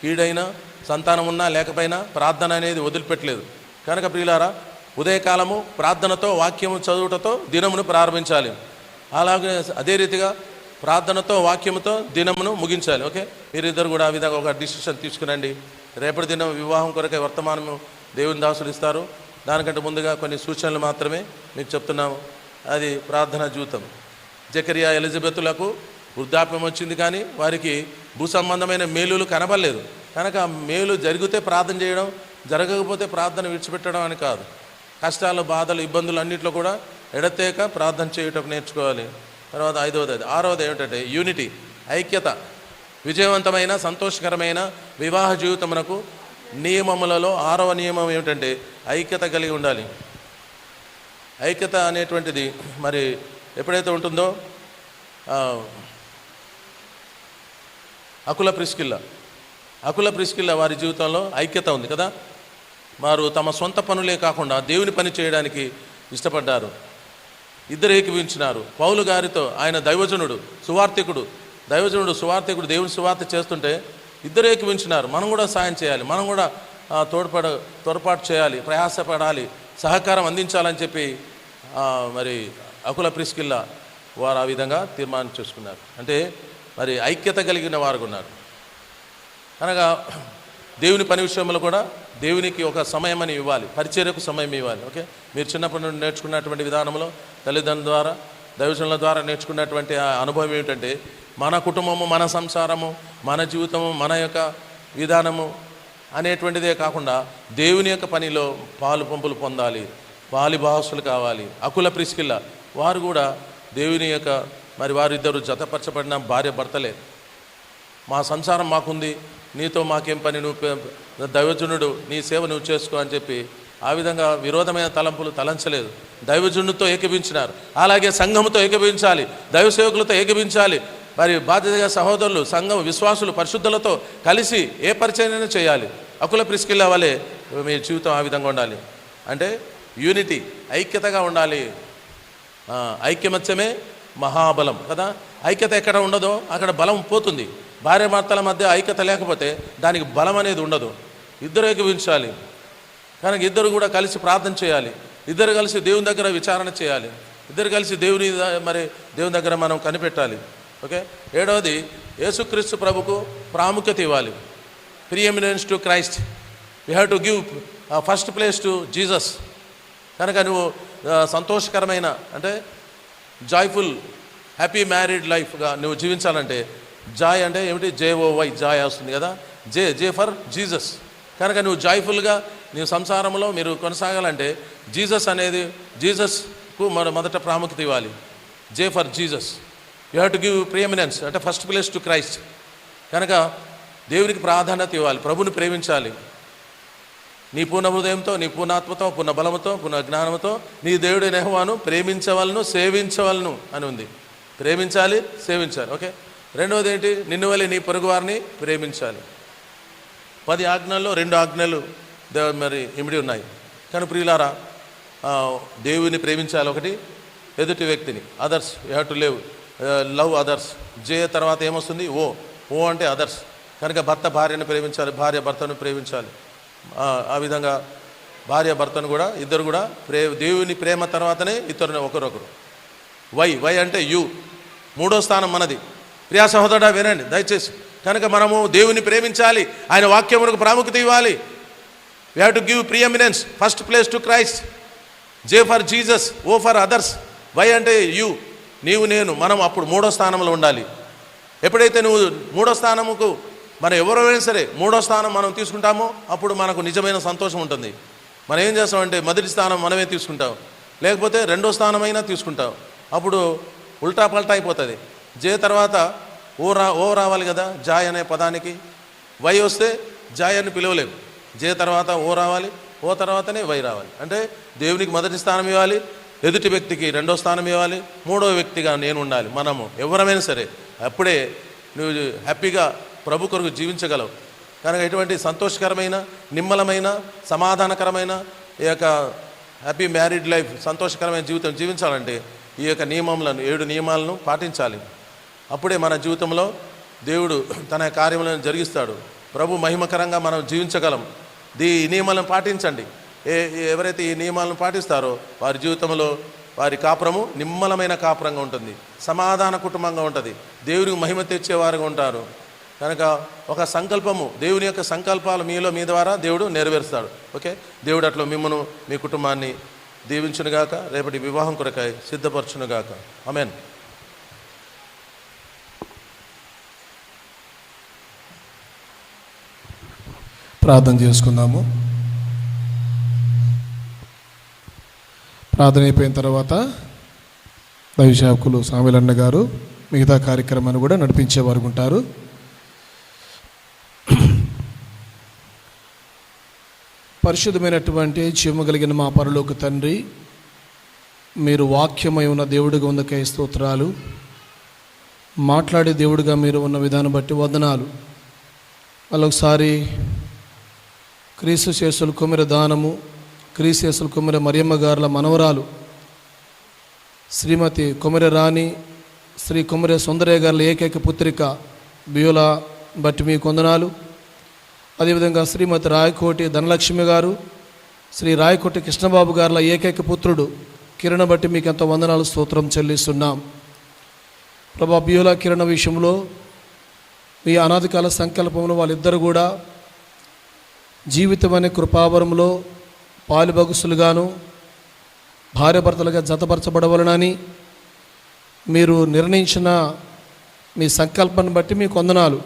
కీడైనా, సంతానం ఉన్నా లేకపోయినా ప్రార్థన అనేది వదిలిపెట్టలేదు. కనుక ప్రియులారా, ఉదయకాలము ప్రార్థనతో వాక్యము చదువుటతో దినమును ప్రారంభించాలి. అలాగే అదే రీతిగా ప్రార్థనతో వాక్యముతో దినమును ముగించాలి. ఓకే, మీరిద్దరు కూడా ఆ విధంగా ఒక డిసిషన్ తీసుకునండి. రేపటి దినం వివాహం కొరకే వర్తమానము దేవుని దాసులు ఇస్తారు. దానికంటే ముందుగా కొన్ని సూచనలు మాత్రమే మీకు చెప్తున్నాము. అది ప్రార్థనా జీవితం. జకరియా ఎలిజబెతులకు వృద్ధాప్యం వచ్చింది, కానీ వారికి భూ సంబంధమైన మేలులు కనబడలేదు. కనుక మేలు జరిగితే ప్రార్థన చేయడం, జరగకపోతే ప్రార్థన విడిచిపెట్టడం అని కాదు. కష్టాలు, బాధలు, ఇబ్బందులు అన్నింటిలో కూడా ఎడతేక ప్రార్థన చేయటం నేర్చుకోవాలి. తర్వాత ఆరవది ఏమిటంటే యూనిటీ, ఐక్యత. విజయవంతమైన సంతోషకరమైన వివాహ జీవితమునకు నియమములలో 6వ నియమం ఏమిటంటే ఐక్యత కలిగి ఉండాలి. ఐక్యత అనేటువంటిది మరి ఎప్పుడైతే ఉంటుందో, అకుల ప్రిస్కిల్ల వారి జీవితంలో ఐక్యత ఉంది కదా. వారు తమ సొంత పనులే కాకుండా దేవుని పని చేయడానికి ఇష్టపడ్డారు. ఇద్దరు ఏకీవించినారు. పౌలు గారితో ఆయన దైవజనుడు సువార్థికుడు దేవుని సువార్త చేస్తుంటే ఇద్దరు ఏకీవించినారు. మనం కూడా సాయం చేయాలి, మనం కూడా తోడ్పాటు చేయాలి, ప్రయాసపడాలి, సహకారం అందించాలని చెప్పి మరి అకుల ప్రిస్కిల్ల వారు ఆ విధంగా తీర్మానం చేసుకున్నారు. అంటే మరి ఐక్యత కలిగిన వారు ఉన్నారు. అనగా దేవుని పని విషయంలో కూడా దేవునికి ఒక సమయం అని ఇవ్వాలి, పరిచర్యకు సమయం ఇవ్వాలి. ఓకే, మీరు చిన్నప్పటి నుండి నేర్చుకున్నటువంటి విధానంలో తల్లిదండ్రుల ద్వారా దైవజనుల ద్వారా నేర్చుకున్నటువంటి ఆ అనుభవం ఏమిటంటే మన కుటుంబము, మన సంసారము, మన జీవితము, మన యొక్క విధానము అనేటువంటిదే కాకుండా దేవుని యొక్క పనిలో పాలు పంపులు పొందాలి, పాలిభాగస్తులు కావాలి. అకుల ప్రిస్కిల్ల వారు కూడా దేవుని యొక్క మరి వారిద్దరు జతపరచబడిన భార్య భర్తలే. మా సంసారం మాకుంది, నీతో మాకేం పని, నువ్వు దైవజనుడు, నీ సేవ నువ్వు చేసుకో అని చెప్పి ఆ విధంగా విరోధమైన తలంపులు తలంచలేదు. దైవజనుడితో ఏకీభించినారు. అలాగే సంఘముతో ఏకీభించాలి, దైవ సేవకులతో ఏకీభించాలి. మరి బాధ్యతగా సహోదరులు, సంఘం, విశ్వాసులు, పరిశుద్ధులతో కలిసి ఏ పరిచయమైనా చేయాలి. అకుల ప్రిస్కిల్ల వలె మీ జీవితం ఆ విధంగా ఉండాలి. అంటే యూనిటీ, ఐక్యతగా ఉండాలి. ఐక్యమత్యమే మహాబలం కదా. ఐక్యత ఎక్కడ ఉండదో అక్కడ బలం పోతుంది. భార్యాభర్తల మధ్య ఐక్యత లేకపోతే దానికి బలం అనేది ఉండదు. ఇద్దరు ఏకీవించాలి. కనుక ఇద్దరు కూడా కలిసి ప్రార్థన చేయాలి, ఇద్దరు కలిసి దేవుని దగ్గర విచారణ చేయాలి, ఇద్దరు కలిసి దేవుని దగ్గర మనం కనిపెట్టాలి. ఓకే, 7వది యేసుక్రీస్తు ప్రభుకు ప్రాముఖ్యత ఇవ్వాలి. Preeminence to Christ. You have to give first place to Jesus. కనుక నువ్వు సంతోషకరమైన అంటే జాయ్ఫుల్ హ్యాపీ మ్యారీడ్ లైఫ్గా నువ్వు జీవించాలంటే జాయ్ అంటే ఏమిటి? JOY, జాయ్ వస్తుంది కదా. జే ఫర్ జీసస్. కనుక నువ్వు జాయ్ఫుల్గా నీ సంసారంలో మీరు కొనసాగాలంటే జీసస్కు మొదట ప్రాముఖ్యత ఇవ్వాలి. J for Jesus. You have to give preeminence అంటే ఫస్ట్ ప్లేస్ టు క్రైస్ట్. కనుక దేవునికి ప్రాధాన్యత ఇవ్వాలి, ప్రభుని ప్రేమించాలి. నీ పూర్ణ హృదయంతో, నీ పూర్ణాత్మతో, పూర్ణ బలముతో, పూర్ణ జ్ఞానంతో నీ దేవుడైన యెహోవాను ప్రేమించవలను, సేవించవలను అని ఉంది. ప్రేమించాలి, సేవించాలి. ఓకే, 2వది ఏంటి? నిన్ను వలె నీ పొరుగు వారిని ప్రేమించాలి. 10 ఆజ్ఞల్లో 2 ఆజ్ఞలు మరి ఇమిడి ఉన్నాయి. కానీ ప్రియులారా, దేవుని ప్రేమించాలి ఒకటి, ఎదుటి వ్యక్తిని, others. You have to love others. J తర్వాత ఏమొస్తుంది? ఓ అంటే అదర్స్. కనుక భర్త భార్యను ప్రేమించాలి, భార్య భర్తను ప్రేమించాలి. ఆ విధంగా భార్య భర్తను కూడా ఇద్దరు కూడా దేవుని ప్రేమ తర్వాతనే ఇద్దరు ఒకరొకరు. వై అంటే యు, 3వ స్థానం మనది. ప్రియా సహోదరుడా వినండి దయచేసి. కనుక మనము దేవుని ప్రేమించాలి, ఆయన వాక్యమునకు ప్రాముఖ్యత ఇవ్వాలి. We have to give preeminence, first place to Christ. J for Jesus, O for others. Y అంటే యు, నీవు నేను, మనం అప్పుడు 3వ స్థానంలో ఉండాలి. ఎప్పుడైతే నువ్వు 3వ స్థానముకు మనం ఎవరైనా సరే 3వ స్థానం మనం తీసుకుంటామో అప్పుడు మనకు నిజమైన సంతోషం ఉంటుంది. మనం ఏం చేస్తామంటే మొదటి స్థానం మనమే తీసుకుంటాం, లేకపోతే 2వ స్థానమైనా తీసుకుంటాం. అప్పుడు ఉల్టా పల్టా అయిపోతుంది. జే తర్వాత ఓ రావాలి కదా జాయ్ అనే పదానికి. వై వస్తే జాయ్ అని పిలవలేము. జే తర్వాత ఓ రావాలి, ఓ తర్వాతనే వై రావాలి. అంటే దేవునికి మొదటి స్థానం ఇవ్వాలి, ఎదుటి వ్యక్తికి 2వ స్థానం ఇవ్వాలి, 3వ వ్యక్తిగా నేను ఉండాలి. మనము ఎవరమైనా సరే అప్పుడే నువ్వు హ్యాపీగా ప్రభు కొరకు జీవించగలవు. కనుక ఎటువంటి సంతోషకరమైన, నిమ్మలమైన, సమాధానకరమైన ఈ యొక్క హ్యాపీ మ్యారీడ్ లైఫ్, సంతోషకరమైన జీవితం జీవించాలంటే ఈ యొక్క నియమములను 7 నియమాలను పాటించాలి. అప్పుడే మన జీవితంలో దేవుడు తన కార్యములను జరిగిస్తాడు. ప్రభు మహిమకరంగా మనం జీవించగలం. ఈ నియమాలను పాటించండి. ఎవరైతే ఈ నియమాలను పాటిస్తారో వారి జీవితంలో వారి కాపురము నిమ్మలమైన కాపురంగా ఉంటుంది, సమాధాన కుటుంబంగా ఉంటుంది, దేవునికి మహిమ తెచ్చేవారుగా ఉంటారు. కనుక ఒక సంకల్పము, దేవుని యొక్క సంకల్పాలు మీ ద్వారా దేవుడు నెరవేరుస్తాడు. ఓకే, దేవుడు అట్లా మిమ్మను మీ కుటుంబాన్ని దీవించునుగాక, రేపటి వివాహం కొరకై సిద్ధపరచునుగాక. ఆమేన్. ప్రార్థన చేసుకుందాము. ప్రార్థన అయిపోయిన తర్వాత దైవసేవకులు సామిలన్న గారు మిగతా కార్యక్రమాన్ని కూడా నడిపించేవారు ఉంటారు. పరిశుద్ధమైనటువంటి జీవము కలిగిన మా పరలోక తండ్రి, మీరు వాక్యమై ఉన్న దేవుడిగా ఉన్నకై స్తోత్రాలు. మాట్లాడే దేవుడిగా మీరు ఉన్న విధానం బట్టి వందనాలు. మళ్ళొకసారి క్రీస్తు శేషులు కొమ్మెర దానము, క్రీస్తు శేషులు కొమ్మెర మరియమ్మ గారుల మనవరాలు శ్రీమతి కొమ్మెర రాణి, శ్రీ కొమ్మెర సుందరయ్య గారుల ఏకైక పుత్రిక బియోలా బట్టి మీకు వందనాలు. అదేవిధంగా శ్రీమతి రాయకోటి ధనలక్ష్మి గారు, శ్రీ రాయకోటి కృష్ణబాబు గారుల ఏకైక పుత్రుడు కిరణ బట్టి మీకు ఎంతో వందనాలు, స్తోత్రం చెల్లిస్తున్నాం. ప్రభా, బియోలా కిరణ విషయంలో మీ అనాదికాల సంకల్పంలో వాళ్ళిద్దరు కూడా జీవితం అనే కృపావరంలో పాలుబగుసులుగాను భార్యాభర్తలుగా జతపరచబడవలనని మీరు నిర్ణయించిన మీ సంకల్పాన్ని బట్టి మీకు వందనాలు.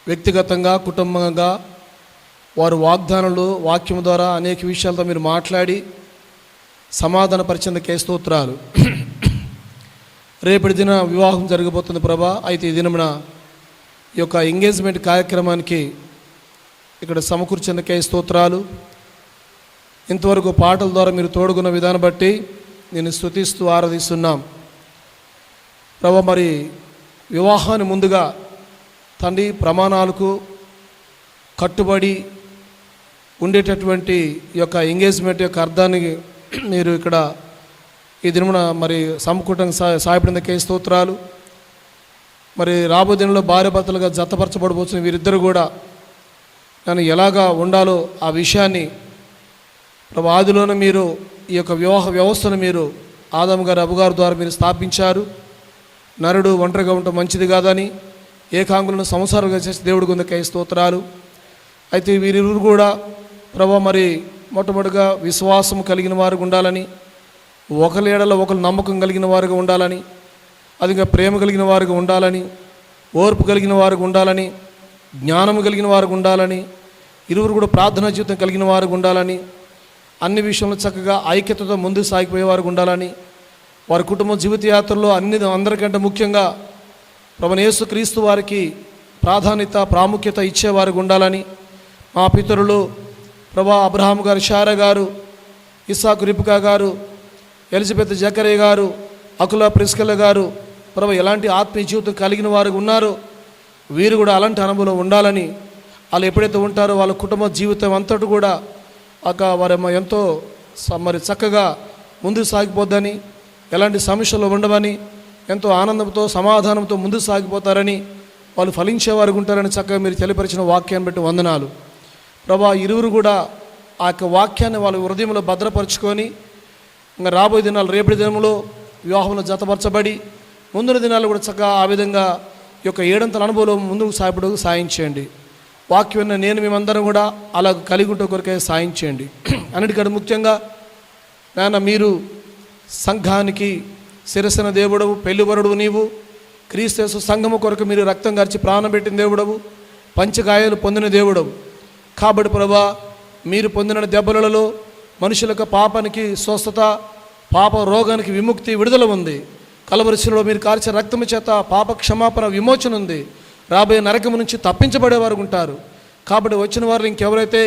వ్యక్తిగతంగా, కుటుంబంగా వారు వాగ్దానాలు, వాక్యం ద్వారా అనేక విషయాలతో మీరు మాట్లాడి సమాధానపరిచేందుకే స్తోత్రాలు. రేపటి దిన వివాహం జరగబోతుంది ప్రభా. అయితే ఈ దినమున ఈ యొక్క ఎంగేజ్మెంట్ కార్యక్రమానికి ఇక్కడ సమకూర్చేందుకే స్తోత్రాలు. ఇంతవరకు పాటల ద్వారా మీరు తోడుకున్న విధానం బట్టి నేను స్తుతిస్తూ ఆరాధిస్తున్నాం ప్రభా. మరి వివాహాన్ని ముందుగా తండ్రి ప్రమాణాలకు కట్టుబడి ఉండేటటువంటి ఈ యొక్క ఎంగేజ్మెంట్ యొక్క అర్థాన్ని మీరు ఇక్కడ ఈ దినమున మరి సమకూటంగా సాయపడినందుకే స్తోత్రాలు. మరి రాబో దినంలో భార్యాభర్తలుగా జతపరచబడబోతున్న వీరిద్దరు కూడా నేను ఎలాగా ఉండాలో ఆ విషయాన్ని ప్రభు ఆదిలోనే మీరు ఈ యొక్క వివాహ వ్యవస్థను మీరు ఆదాము గారు, అబ్బు గారి ద్వారా మీరు స్థాపించారు. నరుడు ఒంటరిగా ఉండటం మంచిది కాదని ఏకాంగులను సంసారాలుగా చేసి దేవుడికి ఉందకై స్తోత్రాలు. అయితే వీరిరువురు కూడా ప్రభు మరి మొట్టమొదటిగా విశ్వాసం కలిగిన వారుగా ఉండాలని, ఒకరి ఏడల ఒకరు నమ్మకం కలిగిన వారుగా ఉండాలని, అదిగా ప్రేమ కలిగిన వారుగా ఉండాలని, ఓర్పు కలిగిన వారుగా ఉండాలని, జ్ఞానము కలిగిన వారుగా ఉండాలని, ఇరువురు కూడా ప్రార్థనా జీవితం కలిగిన వారుగా ఉండాలని, అన్ని విషయంలో చక్కగా ఐక్యతతో ముందుకు సాగిపోయేవారు ఉండాలని, వారి కుటుంబ జీవిత యాత్రలో అందరికంటే ముఖ్యంగా ప్రభువైన యేసు క్రీస్తు వారికి ప్రాముఖ్యత ఇచ్చేవారు ఉండాలని, మా పితరులు ప్రభా అబ్రహాం గారు, షారా గారు, ఇస్సాకు రిబ్కా గారు, ఎలిజబెత్ జకరియా గారు, అకుల ప్రిస్కిల్లా గారు ప్రభు ఎలాంటి ఆత్మీయ జీవితం కలిగిన వారు ఉన్నారో వీరు కూడా అలాంటి అనుభవం ఉండాలని, వాళ్ళు ఎప్పుడైతే ఉంటారో వాళ్ళ కుటుంబ జీవితం అంతటి కూడా వారు ఎంతో మరి చక్కగా ముందుకు సాగిపోద్దని, ఎలాంటి సమస్యలు ఉండవని, ఎంతో ఆనందంతో సమాధానంతో ముందుకు సాగిపోతారని, వాళ్ళు ఫలించేవారు ఉంటారని చక్కగా మీరు తెలియపరిచిన వాక్యాన్ని బట్టి వందనాలు ప్రభా. ఇరువురు కూడా ఆ యొక్క వాక్యాన్ని వాళ్ళ హృదయంలో భద్రపరుచుకొని ఇంకా రాబోయే దినాలు, రేపటి దినంలో వివాహంలో జతపరచబడి ముందున్న దినాలు కూడా చక్కగా ఆ విధంగా ఈ యొక్క 7 అనుభవంలో ముందుకు సాయపడకు సాయం చేయండి. వాక్యం నేను మేమందరం కూడా అలా కలిగి ఉంటే కొరకే సాయం చేయండి. అన్నిటికంటే ముఖ్యంగా నాన్న మీరు సంఘానికి శిరస్సున దేవుడవు, పెళ్లివరుడు నీవు, క్రీస్తు సంఘము కొరకు మీరు రక్తం కార్చి ప్రాణం పెట్టిన దేవుడవు, పంచగాయాలు పొందిన దేవుడవు. కాబట్టి ప్రభా మీరు పొందిన దెబ్బలలో మనుషులకు పాపానికి స్వస్థత, పాప రోగానికి విముక్తి, విడుదల ఉంది. కలవరిశిలో మీరు కార్చిన రక్తము చేత పాప క్షమాపణ, విమోచన ఉంది. రాబోయే నరకము నుంచి తప్పించబడేవారు ఉంటారు. కాబట్టి వచ్చిన వారు ఇంకెవరైతే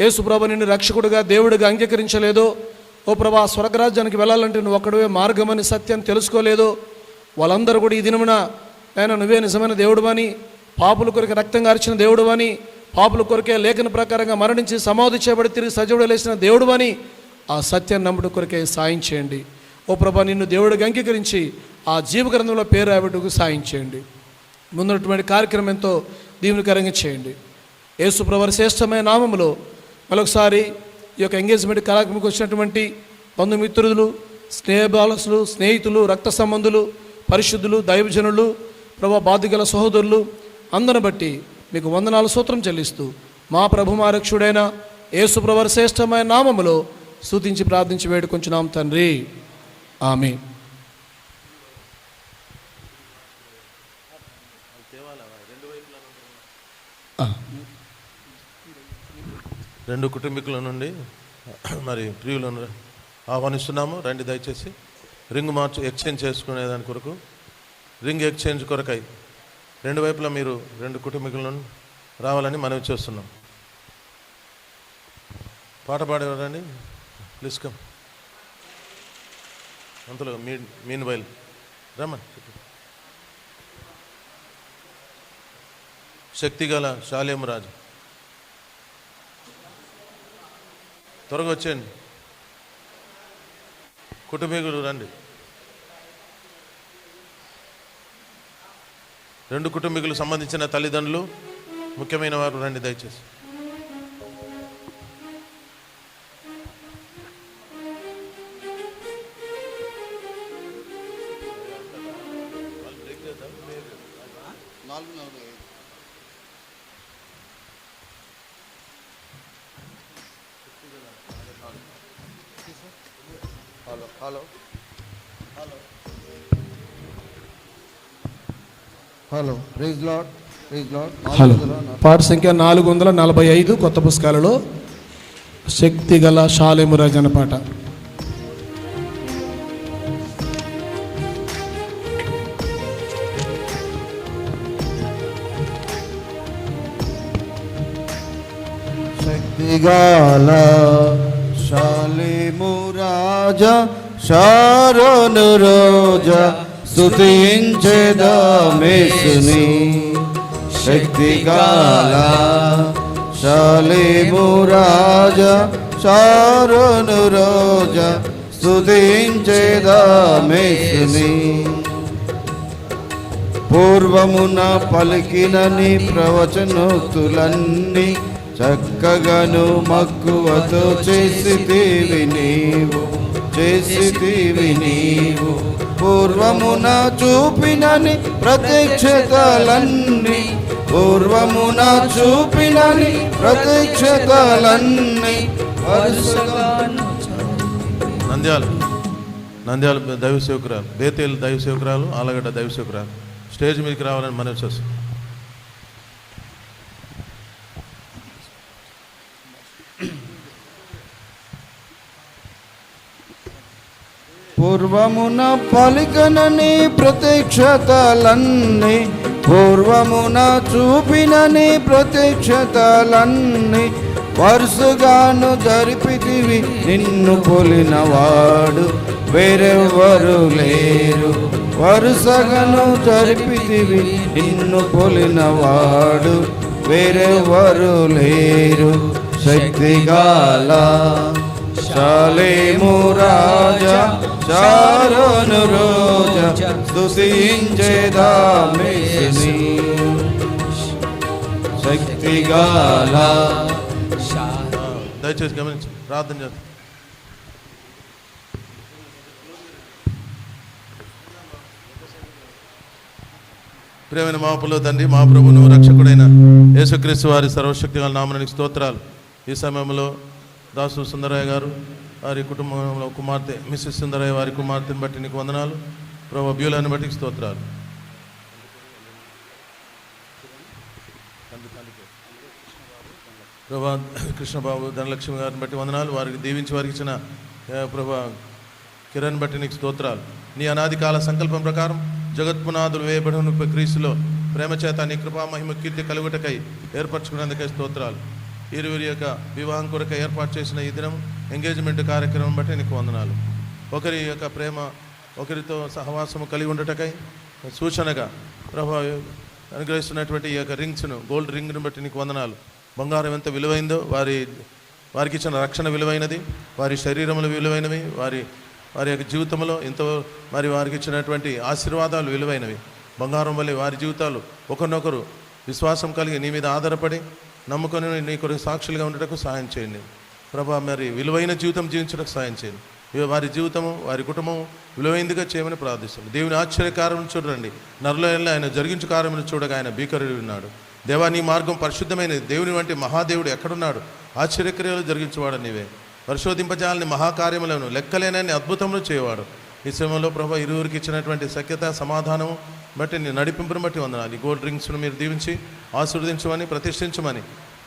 యేసు ప్రభు నిన్ను రక్షకుడిగా, దేవుడిగా అంగీకరించలేదో, ఓ ప్రభా స్వర్గరాజ్యానికి వెళ్ళాలంటే నువ్వు ఒక్కడవే మార్గమని సత్యాన్ని తెలుసుకోలేదో వాళ్ళందరూ కూడా ఈ దినమున నేను నువ్వే నిజమైన దేవుడు అని, పాపుల కొరకు రక్తం కార్చిన దేవుడు అని, పాపుల కొరకే లేఖన ప్రకారంగా మరణించి సమాధి చేయబడి తిరిగి సజీవుడు లేచిన దేవుడు అని ఆ సత్యాన్ని నమ్ముడు కొరకే సాయం చేయండి. ఓ ప్రభా నిన్ను దేవుడిగా అంగీకరించి ఆ జీవగ్రంథంలో పేరు రాబట్టుకు సాయం చేయండి. ముందున్నటువంటి కార్యక్రమం ఎంతో దీవెనకరంగా చేయండి. యేసుప్రభు శ్రేష్టమైన నామములో మరొకసారి ఈ యొక్క ఎంగేజ్మెంట్ కార్యక్రమంకి వచ్చినటువంటి బంధుమిత్రులు, స్నేహబాలసులు, స్నేహితులు, రక్త సంబంధులు, పరిశుద్ధులు, దైవజనులు, ప్రభు బాధ్యగల సహోదరులు అందరిని బట్టి మీకు వందనాలు స్తోత్రం చెల్లిస్తూ మా ప్రభు మా రక్షుడైన యేసుప్రభు శ్రేష్టమైన నామములో స్తుతించి ప్రార్థించి వేడుకొంచున్నాం తండ్రి. ఆమేన్. రెండు కుటుంబీకుల నుండి మరి ప్రియులను ఆహ్వానిస్తున్నాము. రండి దయచేసి రింగ్ ఎక్స్చేంజ్ చేసుకునే దాని కొరకు, రింగ్ ఎక్స్చేంజ్ కొరకై రెండు వైపులా మీరు రెండు కుటుంబీకులను రావాలని మనవి చేస్తున్నాం. పాట పాడేవారండి, ప్లీజ్ కమ్. అంతలో మీన్ వైల్ రమ్మని. శక్తిగల శాలేము రాజు త్వరగా వచ్చేయండి. కుటుంబీకులు రండి. రెండు కుటుంబీకులకు సంబంధించిన తల్లిదండ్రులు, ముఖ్యమైన వారు రండి దయచేసి. Hello praise Lord, praise Lord. Hello. పాట సంఖ్య 445 కొత్త పుస్తకాలలో శక్తిగల శాలేము రాజు అనే పాట. శక్తిగల శాలేము రాజా, శారోను రోజా, స్తుతించెదమేసుని. శక్తిగల శాలేము రాజా, శారోను రోజా, స్తుతించెదమేసుని. పూర్వమున పలికినని ప్రవచనోక్తులన్నీ చక్కగాను మక్కువతో చేసితివి నీవు, చేసితివి నీవు. పూర్వమున చూపినని ప్రత్యక్షతలన్నీ, పూర్వమున చూపినని ప్రత్యక్షతలన్నీ నంద్యాల దైవ సేవకురాలు, బేతేలు దైవ సేవకురాలు, ఆలగడ్డ దైవ సేవకురాలు స్టేజ్ మీదకి రావాలని మనవి చేస్తాం. పూర్వమున పలికనని ప్రత్యక్షతలన్నీ, పూర్వమున చూపినని ప్రత్యక్షతలన్నీ వరుసగాను జరిపితివి. నిన్ను పోలినవాడు వేరెవ్వరు లేరు, వరుసగాను జరిపితివి. నిన్ను పోలినవాడు వేరెవ్వరు లేరు. శక్తిగల శాలేము రాజా, శారోను రోజా, స్తుతించెదమేసుని. శక్తిగల దయచేసి గమనించి ప్రార్థన చేద్దాం. ప్రియమైన మా పులో తండ్రి, మా ప్రభువును రక్షకుడైన యేసుక్రీస్తు వారి సర్వశక్తి గల నామమునకు స్తోత్రాలు. ఈ సమయంలో దాసు సుందరయ్య గారు వారి కుటుంబంలో కుమార్తె మిస్సెస్ సుందరయ్య వారి కుమార్తెను బట్టి నీకు వందనాలు. ప్రభు బ్యూలాన్ని బట్టి స్తోత్రాలు. ప్రభా కృష్ణబాబు ధనలక్ష్మి గారిని బట్టి వందనాలు. వారికి దీవించి వారికి ఇచ్చిన ప్రభా కిరణ్ బట్టి నీకు స్తోత్రాలు. నీ అనాది కాల సంకల్పం ప్రకారం జగత్పునాదులు వేయబడిన క్రీస్తులో ప్రేమ చేత నీ కృపా మహిమ కీర్తి కలుగుటకై ఏర్పరచుకున్నందుకై స్తోత్రాలు. ఇరువురి యొక్క వివాహం కొరకై ఏర్పాటు చేసిన ఈ దినం ఎంగేజ్మెంట్ కార్యక్రమం బట్టి నీకు వందనాలు. ఒకరి యొక్క ప్రేమ ఒకరితో సహవాసము కలిగి ఉండటకై సూచనగా ప్రభా అనుగ్రహిస్తున్నటువంటి ఈ యొక్క రింగ్స్ను, గోల్డ్ రింగ్ను బట్టి నీకు వందనాలు. బంగారం ఎంత విలువైందో వారికి ఇచ్చిన రక్షణ విలువైనది, వారి శరీరములు విలువైనవి, వారి యొక్క జీవితంలో ఎంతో వారికి ఇచ్చినటువంటి ఆశీర్వాదాలు విలువైనవి. బంగారం వల్లే వారి జీవితాలు ఒకరినొకరు విశ్వాసం కలిగి నీ మీద ఆధారపడి నమ్ముకొని నీ కొరకు సాక్షులుగా ఉండటకు సహాయం చేయండి ప్రభా. మరి విలువైన జీవితం జీవించడానికి సహాయం చేయండి. వారి జీవితము వారి కుటుంబం విలువైందిగా చేయమని ప్రార్థిస్తుంది. దేవుని ఆశ్చర్యకార్యమును చూడండి. నరులో ఆయన జరిగించు కార్యమును చూడగా ఆయన భీకరుడు ఉన్నాడు. దేవా, నీ మార్గం పరిశుద్ధమైనది. దేవుని వంటి మహాదేవుడు ఎక్కడున్నాడు? ఆశ్చర్యక్రియలు జరిగించేవాడు నీవే. పరిశోధింపజాలని మహాకార్యములను లెక్కలేనని అద్భుతములు చేయవాడు. ఈ సమయంలో ప్రభా ఇరువురికి ఇచ్చినటువంటి సఖ్యత సమాధానం బట్టి నీ నడిపింపును బట్టి వందనాలు. ఈ గోల్డ్ రింగ్స్ను మీరు దీవించి ఆశీర్వదించమని ప్రతిష్ఠించమని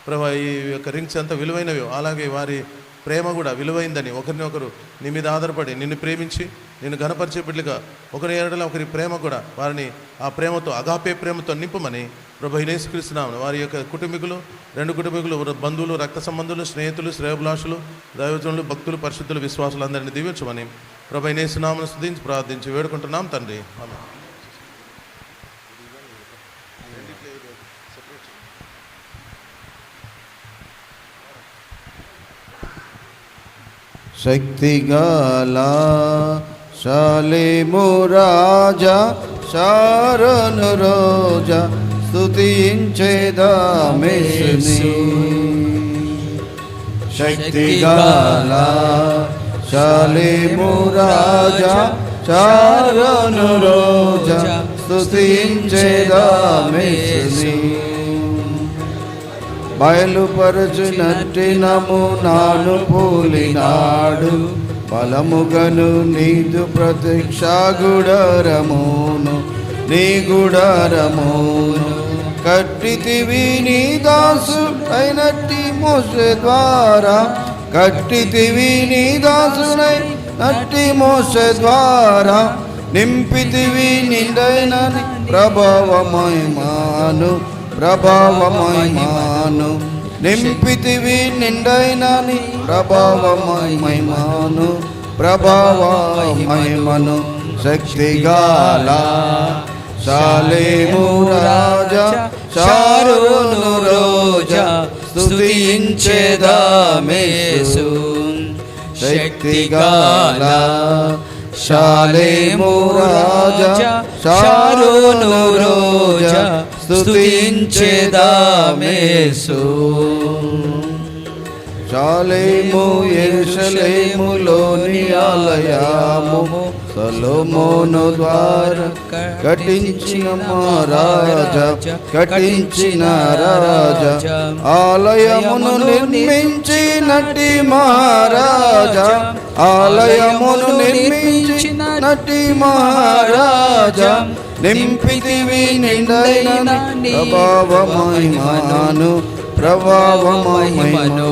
ప్రభా. ఈ యొక్క రింగ్స్ ఎంత విలువైనవి, అలాగే వారి ప్రేమ కూడా విలువైందని ఒకరిని ఒకరు నీ మీద ఆధారపడి నిన్ను ప్రేమించి నిన్ను ఘనపరిచే బిడ్డగా ఒకరి ఏడల ఒకరి ప్రేమ కూడా వారిని ఆ ప్రేమతో అగాపే ప్రేమతో నింపమని ప్రభు యేసుక్రీస్తునామమున వారి యొక్క కుటుంబీకులు, 2 కుటుంబీకులు, బంధువులు, రక్త సంబంధులు, స్నేహితులు, శ్రేయోభిలాషులు, దైవజనులు, భక్తులు, పరిశుద్ధులు, విశ్వాసులు అందరినీ దీవించమని ప్రభు యేసునామమున స్తుతించి ప్రార్థించి వేడుకుంటున్నాం తండ్రి. ఆమేన్. శక్తిగల శాలేము రాజా శారోను రోజా స్తుతించేదామేసుని. శక్తిగల శాలేము రాజా శారోను రోజా స్తుతించేదామేసుని. బయలుపరచునట్టి నమూనాను పోలినాడు బలముగను నీదు ప్రత్యక్ష గుడారమును నీ గుడారమును కట్టితివి నీ దాసు అయినట్టి మోసే ద్వారా కట్టితివి నీ దాసునై నట్టి మోసే ద్వారా నింపితివి నిండైన ప్రభావమయమాను ప్రభావమయమాను నింపితివి నిండైనని ప్రభావమయమాను ప్రభావమయమను. శక్తిగాల శాలేము రాజా శారోను రోజా స్తుతించేదామేసు. శక్తిగాల శాలేము రాజా శారోను రోజా స్తుతించేదామేసు. శాలేము యెరూషలేములోని ఆలయము సొలొమోను ద్వారా కట్టించిన మహారాజా కట్టించిన రాజా ఆలయమును నిర్మించినట్టి మహారాజా ఆలయమును నిర్మించినట్టి మహారాజా నింపితివి నిండైన ప్రభావమయమాను ప్రభావమయమను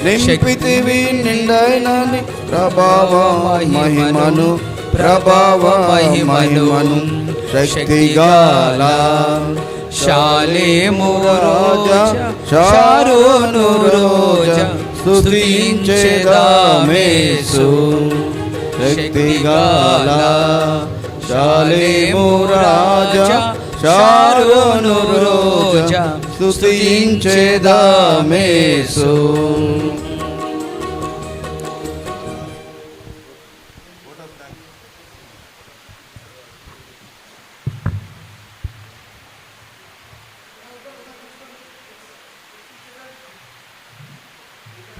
నింపితివి నిండైనని ప్రభావమయమను ప్రభావమయమను. శక్తిగాల శాలేము రాజా శారోను రోజా స్తుతించేదామేసు. శక్తిగాల శాలేము రాజా శారోను రోజా స్తుతించేదామేసు.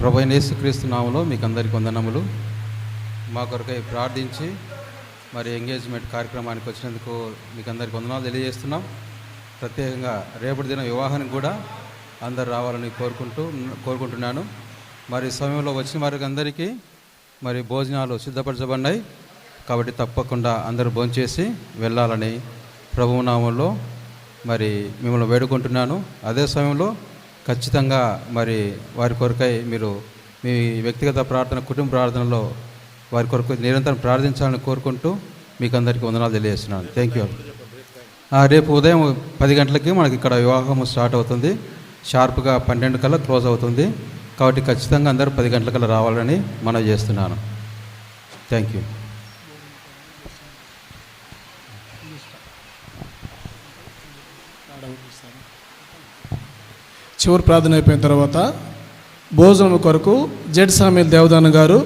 ప్రభువైన యేసుక్రీస్తు నామములో మీకు అందరికీ వందనములు. మా కొరకై ప్రార్థించి మరి ఎంగేజ్మెంట్ కార్యక్రమానికి వచ్చినందుకు మీకు అందరికీ వందనాలు తెలియజేస్తున్నాం. ప్రత్యేకంగా రేపటి దిన వివాహానికి కూడా అందరు రావాలని కోరుకుంటున్నాను. మరి సమయంలో వచ్చిన వారికి అందరికీ మరి భోజనాలు సిద్ధపరచబడినాయి కాబట్టి తప్పకుండా అందరూ భోంచేసి వెళ్ళాలని ప్రభువు నామంలో మరి మిమ్మల్ని వేడుకుంటున్నాను. అదే సమయంలో ఖచ్చితంగా మరి వారి కొరకై మీరు మీ వ్యక్తిగత ప్రార్థన, కుటుంబ ప్రార్థనలో వారి కొరకు నిరంతరం ప్రార్థించాలని కోరుకుంటూ మీకు అందరికీ వందనాలు తెలియజేస్తున్నాను. Thank you. రేపు ఉదయం 10 గంటలకి మనకి ఇక్కడ వివాహం స్టార్ట్ అవుతుంది. షార్ప్గా 12 కల్లా క్లోజ్ అవుతుంది. కాబట్టి ఖచ్చితంగా అందరూ 10 గంటలకల్లా రావాలని మనవి చేస్తున్నాను. Thank you. చివరి ప్రార్థన అయిపోయిన తర్వాత భోజనం కొరకు జెడ్ సామీల్ దేవదాన గారు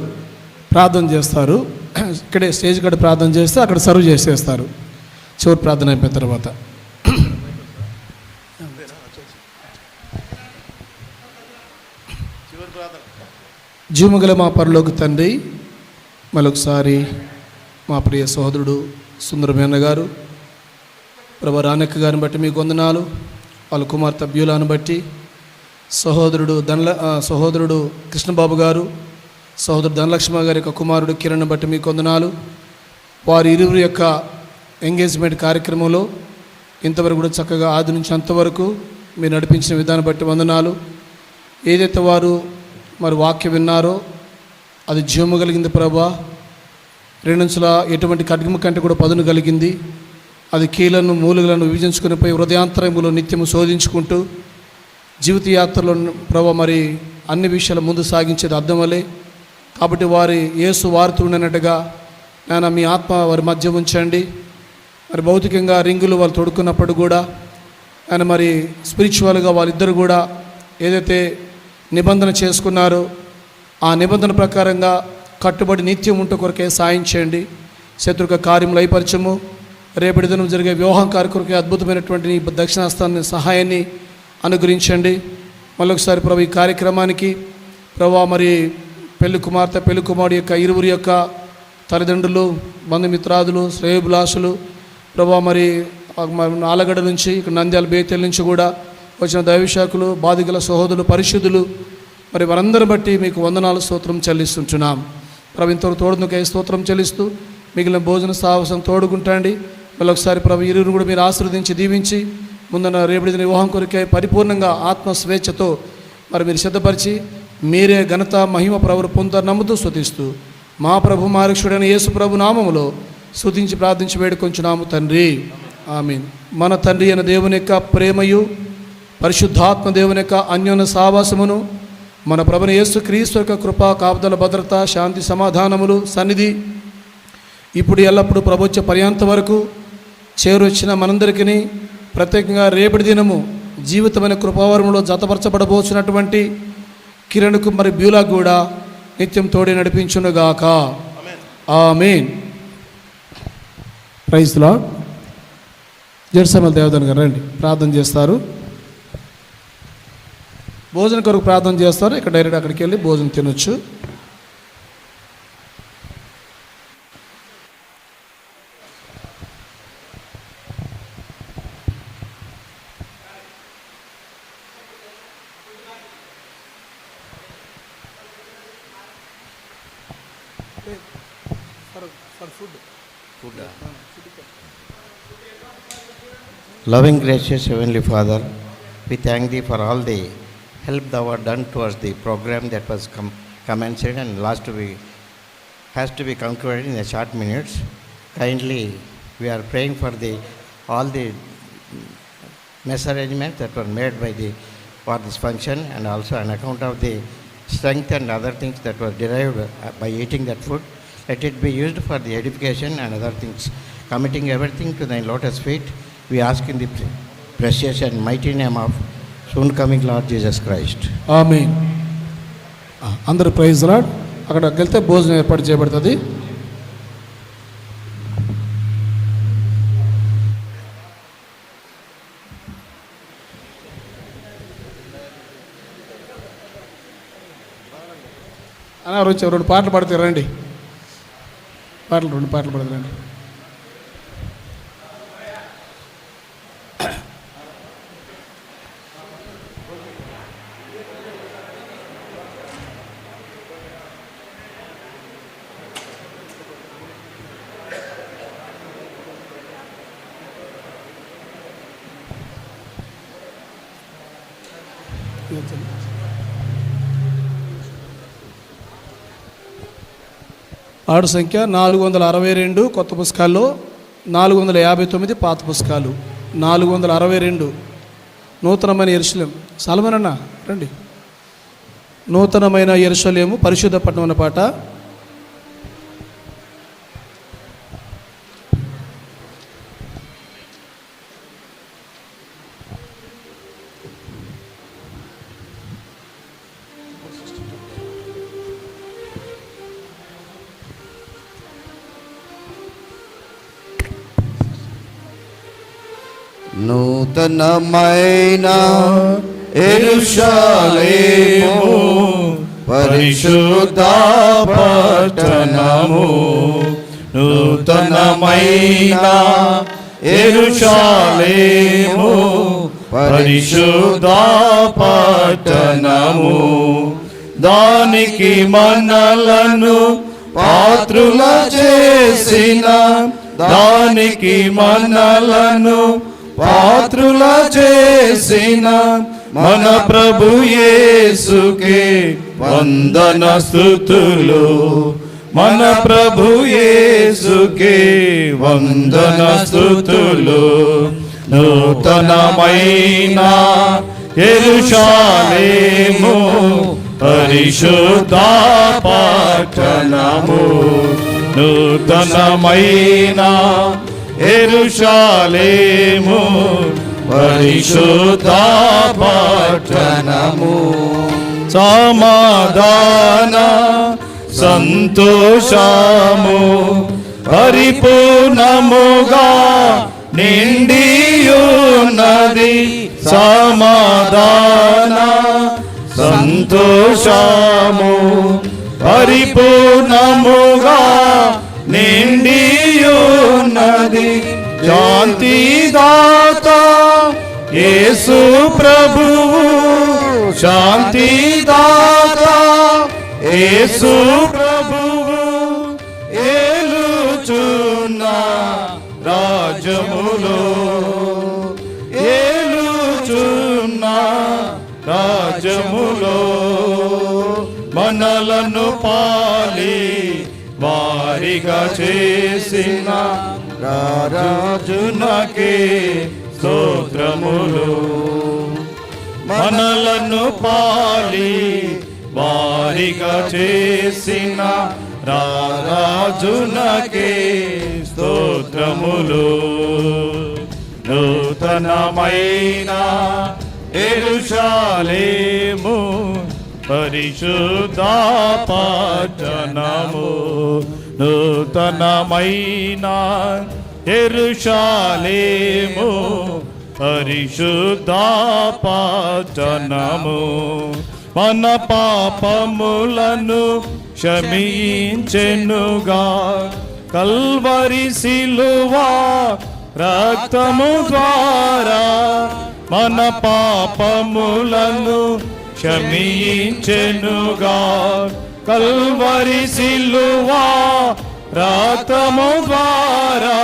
ప్రార్థన చేస్తారు. ఇక్కడే స్టేజ్ కాడ ప్రార్థన చేస్తే అక్కడ సర్వ్ చేసేస్తారు చివరి ప్రార్థన అయిపోయిన తర్వాత. జీవముగల మా పరలోక తండ్రి, మరొకసారి మా ప్రియ సహోదరుడు సుందరమేన గారు ప్రభు రానక్క గారిని బట్టి మీకు వందనాలు. వాళ్ళ కుమార్తె బ్యూలాను బట్టి, సహోదరుడు కృష్ణబాబు గారు, సహోదరుడు ధనలక్ష్మ గారి యొక్క కుమారుడు కిరణ్ బట్టి మీకు వందనాలు. వారి ఇరువురి యొక్క ఎంగేజ్మెంట్ కార్యక్రమంలో ఇంతవరకు కూడా చక్కగా ఆది నుంచి అంతవరకు మీరు నడిపించిన విధానం బట్టి వందనాలు. ఏదైతే వారు మరి వాక్యం విన్నారో అది జీవము కలిగింది ప్రభా. రెండంచుల ఎటువంటి ఖడ్గము కంటే కూడా పదును కలిగింది. అది కీలను మూలుగులను విభజించుకుని పోయి హృదయాంతరములో నిత్యము శోధించుకుంటూ జీవిత యాత్రలో ప్రభా మరి అన్ని విషయాల ముందు సాగించేది అర్థం వల్లే. కాబట్టి వారి యేసు వారితో ఉండనట్టుగా నాయన మీ ఆత్మ వారి మధ్య ఉంచండి. మరి భౌతికంగా రింగులు వాళ్ళు తొడుక్కున్నప్పుడు కూడా ఆయన మరి స్పిరిచువల్గా వాళ్ళిద్దరు కూడా ఏదైతే నిబంధన చేసుకున్నారో ఆ నిబంధన ప్రకారంగా కట్టుబడి నిత్యం ఉంట కొరకే సాయం చేయండి. శత్రుక కార్యములు అయిపరచము. రేపటి దినం జరిగే వివాహం కార్యక్రమకే అద్భుతమైనటువంటి నీ దక్షిణాస్తాన్ని సహాయాన్ని అనుగ్రహించండి. మళ్ళొకసారి ప్రభు ఈ కార్యక్రమానికి ప్రభు మరి పెళ్లి కుమార్తె పెళ్లి కుమారుడు యొక్క ఇరువురి యొక్క తల్లిదండ్రులు, బంధుమిత్రాదులు, శ్రేయోభిలాషులు ప్రభు మరి ఆలగడ్డ నుంచి ఇక్కడ నంద్యాల బేతెల నుంచి కూడా వచ్చిన దైవశాఖలు, బాధికుల సహోదరులు, పరిశుద్ధులు మరి వారందరిని బట్టి మీకు వందనాలు స్తోత్రం చెల్లిస్తుంటున్నాం. ప్రభు ఇంతవరకు తోడునుకే స్తోత్రం చెల్లిస్తూ మిగిలిన భోజన సాహసం తోడుకుంటాండి. మళ్ళొకసారి ప్రభు ఇరువురు కూడా మీరు ఆశీర్వదించి దీవించి ముందున్న రేపటి వివాహం కొరికే పరిపూర్ణంగా ఆత్మ స్వేచ్ఛతో మరి మీరు సిద్ధపరిచి మీరే ఘనత మహిమ ప్రభువు పొందుతారు నమ్ముతూ స్తుతిస్తూ మా ప్రభు మా రక్షకుడైన యేసు ప్రభు నామములో స్తుతించి ప్రార్థించి వేడుకొంచున్నాము తండ్రి, ఆమేన్. మన తండ్రి అయిన దేవుని యొక్క ప్రేమయు పరిశుద్ధాత్మ దేవుని యొక్క అన్యోన్య సావాసమును మన ప్రభుని యేసు క్రీస్తు యొక్క కృపా కాపుదల భద్రత శాంతి సమాధానములు సన్నిధి ఇప్పుడు ఎల్లప్పుడూ ప్రభుత్వ పర్యాంత వరకు చేరొచ్చిన మనందరికీ ప్రత్యేకంగా రేపటి దినము జీవితమైన కృపావరంలో జతపరచబడబోతున్నటువంటి కిరణ్కు మరి బ్యూలా కూడా నిత్యం తోడి నడిపించునుగాక. ఆమేన్. Praise lord. జెర్సమల్ దేవదన్ గారు రండి, ప్రార్థన చేస్తారు. భోజనం కొరకు ప్రార్థన చేస్తారు. ఇక్కడ డైరెక్ట్ అక్కడికి వెళ్ళి భోజనం తినొచ్చు. Loving, gracious Heavenly Father, we thank Thee for all the help Thou hast done towards the program that was commenced and last week has to be concluded in a short minutes. Kindly, we are praying for all the mess arrangements that were made for this function, and also on account of the strength and other things that were derived by eating that food. Let it be used for the edification and other things. Committing everything to Thy lotus feet, we ask in the precious and mighty name of soon coming Lord Jesus Christ. ఆమేన్. అందరూ praise lord. అక్కడికి వెళ్తే భోజనం ఏర్పాటు చేయబడుతుంది. అన్నారు వచ్చి 2 పాటలు పాడితే రండి. 2 పాటలు పాడితే రండి. ఆడు సంఖ్య 462 కొత్త పుస్తకాల్లో, 459 పాత పుస్తకాలు. 462 నూతనమైన యెరూషలేం. సల్మాన్ అన్న రండి. నూతనమైన యెరూషలేము పరిశుద్ధ పట్టణం అన్న పాట. నూతనమైన యెరూషలేము పరిశుద్ధ పట్టణము నూతనమైన యెరూషలేము పరిశుద్ధ పట్టణము దానికి మనలను పాత్రుల చేసిన దానికి మనలను పాత్రుల చేసిన మన ప్రభు యేసుకే వందన స్తుతులు మన ప్రభు యేసుకే వందన స్తుతులు నూతనమైన యెరూషలేము పరిశుద్ధ పట్టణము నూతనమైన యెరూషలేము పరిశుద్ధ పట్టణము సమాధాన సంతోషము పరిపూర్ణముగా నిండియున్నది సమాధాన సంతోషము పరిపూర్ణముగా నిండియున్నది శాంతిదాత యేసు ప్రభువు శాంతిదాత యేసు ప్రభువు ఏలుచున్న రాజ్యములో ఏలుచున్న రాజ్యములో మనలను పాలి వారిగా చేసిన రాజునకే స్తోత్రములు మనలను పాలి వారిగా చేసిన రాజునకే స్తోత్రములు నూతనమైన యెరూషలేము పరిశుద్ధ పట్టణము నూతనమైన యెరూషలేము పరిశుద్ధ పట్టణము మన పాపములను క్షమించెనుగా కల్వరి సిలువ రక్తము ద్వారా మన పాపములను క్షమించెనుగా కల్వరి సిలువ రక్తము ద్వారా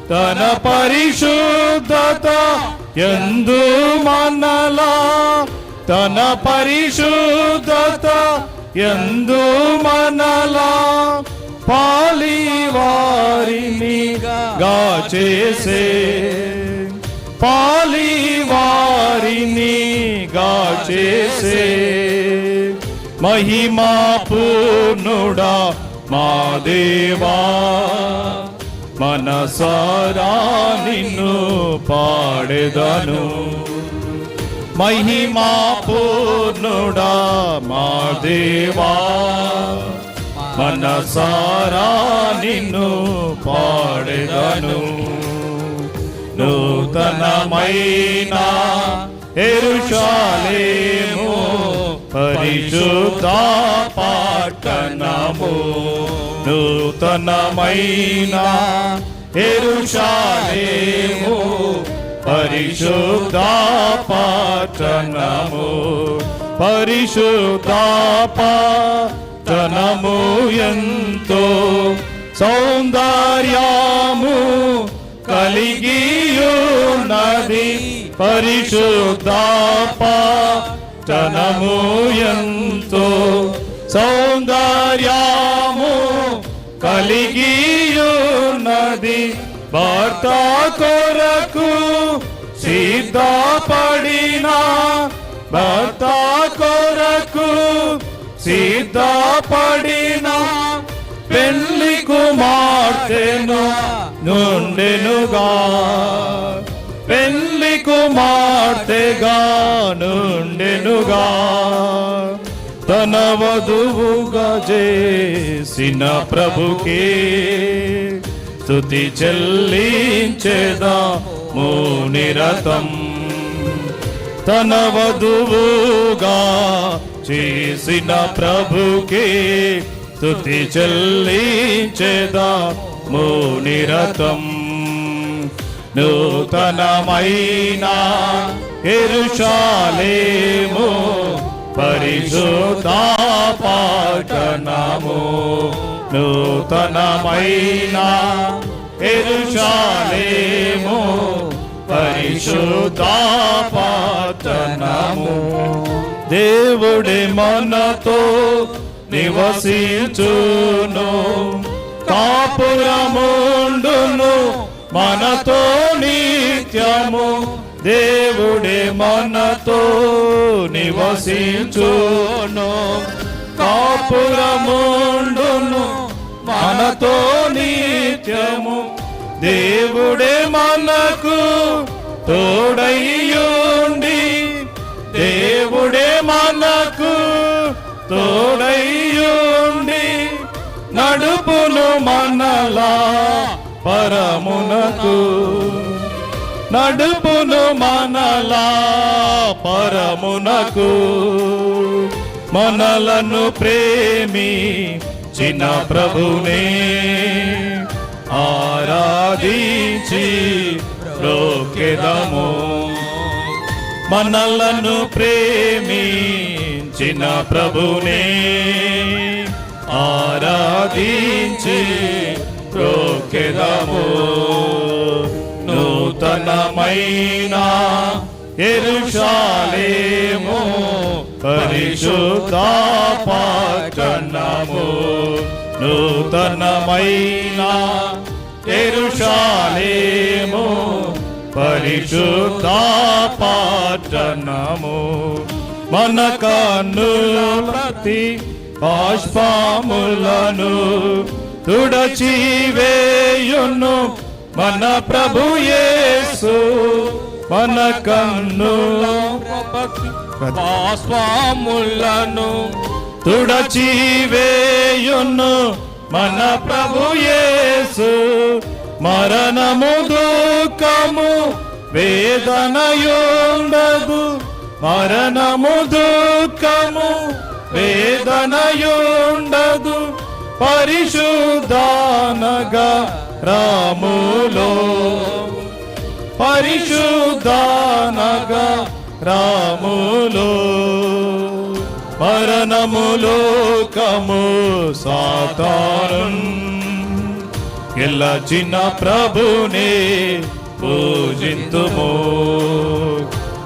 తన పరిశుద్ధత యందు మనలా తన పరిశుద్ధత యందు మనలా పాలివారిని గాచేసే పాలివారిని గాచేసే మహిమా పూర్ణుడా మా దేవా మనసారా నిన్ను పాడెదను మహిమా పూర్ణుడా మా దేవా మనసారా నిన్ను పాడెదను నూతనమైన యెరూషలేము పరిశుద్ధ పట్టణము నూతనమైన యెరూషలేము పరిశుద్ధ పట్టణము పరిశుద్ధ పట్టణము ఎంతో సౌందర్యము కలిగియున్నది పరిశుద్ధ పట్టణము ఎంతో సౌందర్యము కలిగియున్నది భర్త కొరకు సిద్ధపడిన భర్త కొరకు సిద్ధపడిన పెళ్లి కుమార్తెను నుండెనుగా పెళ్లి కుమార్తెగా నుండెనుగా తన వధువుగా చేసిన ప్రభుకే స్తుతి చెల్లించేదా నిరతం తన వధువుగా చేసిన ప్రభుకే స్తుతి చెల్లించెదము నిరతం. నూతనమైన యెరూషలేము పరిశుద్ధ పట్టణము. నూతనమైన యెరూషలేము పరిశుద్ధ పట్టణము. దేవుడే మనతో నివసించును, కాపురముండును మనతో నిత్యము. దేవుడే మనతో నివసించును, కాపురముండును మనతో నిత్యము. దేవుడే మనకు తోడయ్యుండి, దేవుడే మనకు తోడయ్యుండి నడుపును మనలా పరమునకు. నడుపును మనలా పరమునకు. మనలను ప్రేమించిన ప్రభునే ఆరాధించి బ్రోకెదము. మనలను ప్రేమించిన ప్రభునే ఆరాధించి బ్రోకెదము. నూతనమైన యెరూషలేము పరిశుద్ధ పట్టణము. నూతనమైన యెరూషలేము పరిశుద్ధ పట్టణము. మన కన్నుల ప్రతి బాష్పములను తుడచివేయును మన ప్రభు యేసు. మన కన్నుల బాష్పములను తుడచివేయును మన ప్రభు యేసు. మరణము దుఃఖము వేదనయుండదు, మరణము దుఃఖము వేదనయుండదు. పరిశుద్ధానగా రాములో, పరిశుద్ధానగా రాములో. మరణములో కము సాతాను గెలచిన ప్రభునే పూజింతుము.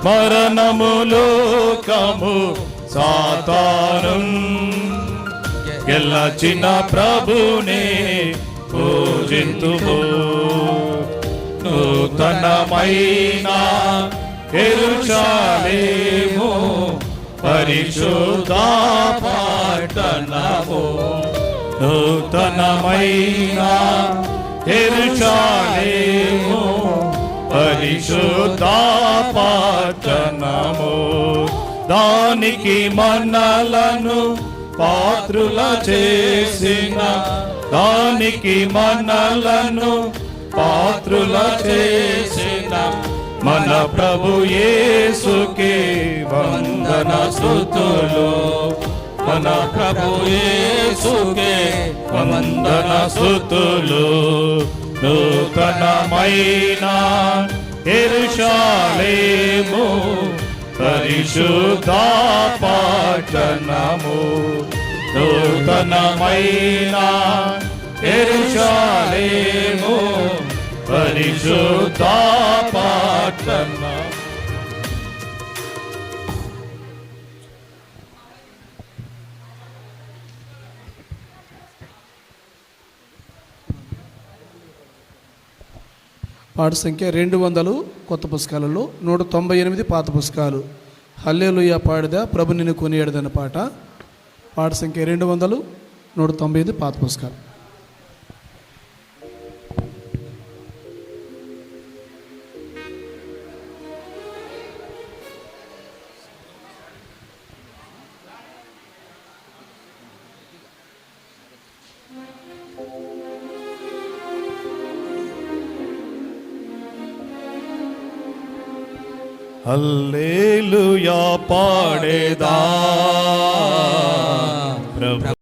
మరణములో కము సాతాను గెలచిన ప్రభునే పూజింతుము. నూతనమైన యెరూషలేము పరిశుద్ధ పట్టణము. నూతనమైన యెరూషలేము పరిశుద్ధ పట్టణము. దానికి మనలను పాత్రుల చేసిన, దానికి మనలను పాత్రుల చేసిన మన ప్రభు యేసుకే వందన స్తుతులు. మన ప్రభు యేసుకే వందన స్తుతులు. నూతనమైన యెరూషలేము పరిశుద్ధ పట్టణము. నూతనమైన యెరూషలేము పరిశుద్ధ పట్టణము. పాట సంఖ్య 200 కొత్త పుస్తకాలలో, 198 పాత పుస్తకాలు. హల్లెలూయా పాడిదా ప్రభు నిన్ను కొనియాడదన్న పాట. పాట సంఖ్య 200, 198 పాత పుస్తకాలు. హల్లెలూయా పాడేదా ప్రభు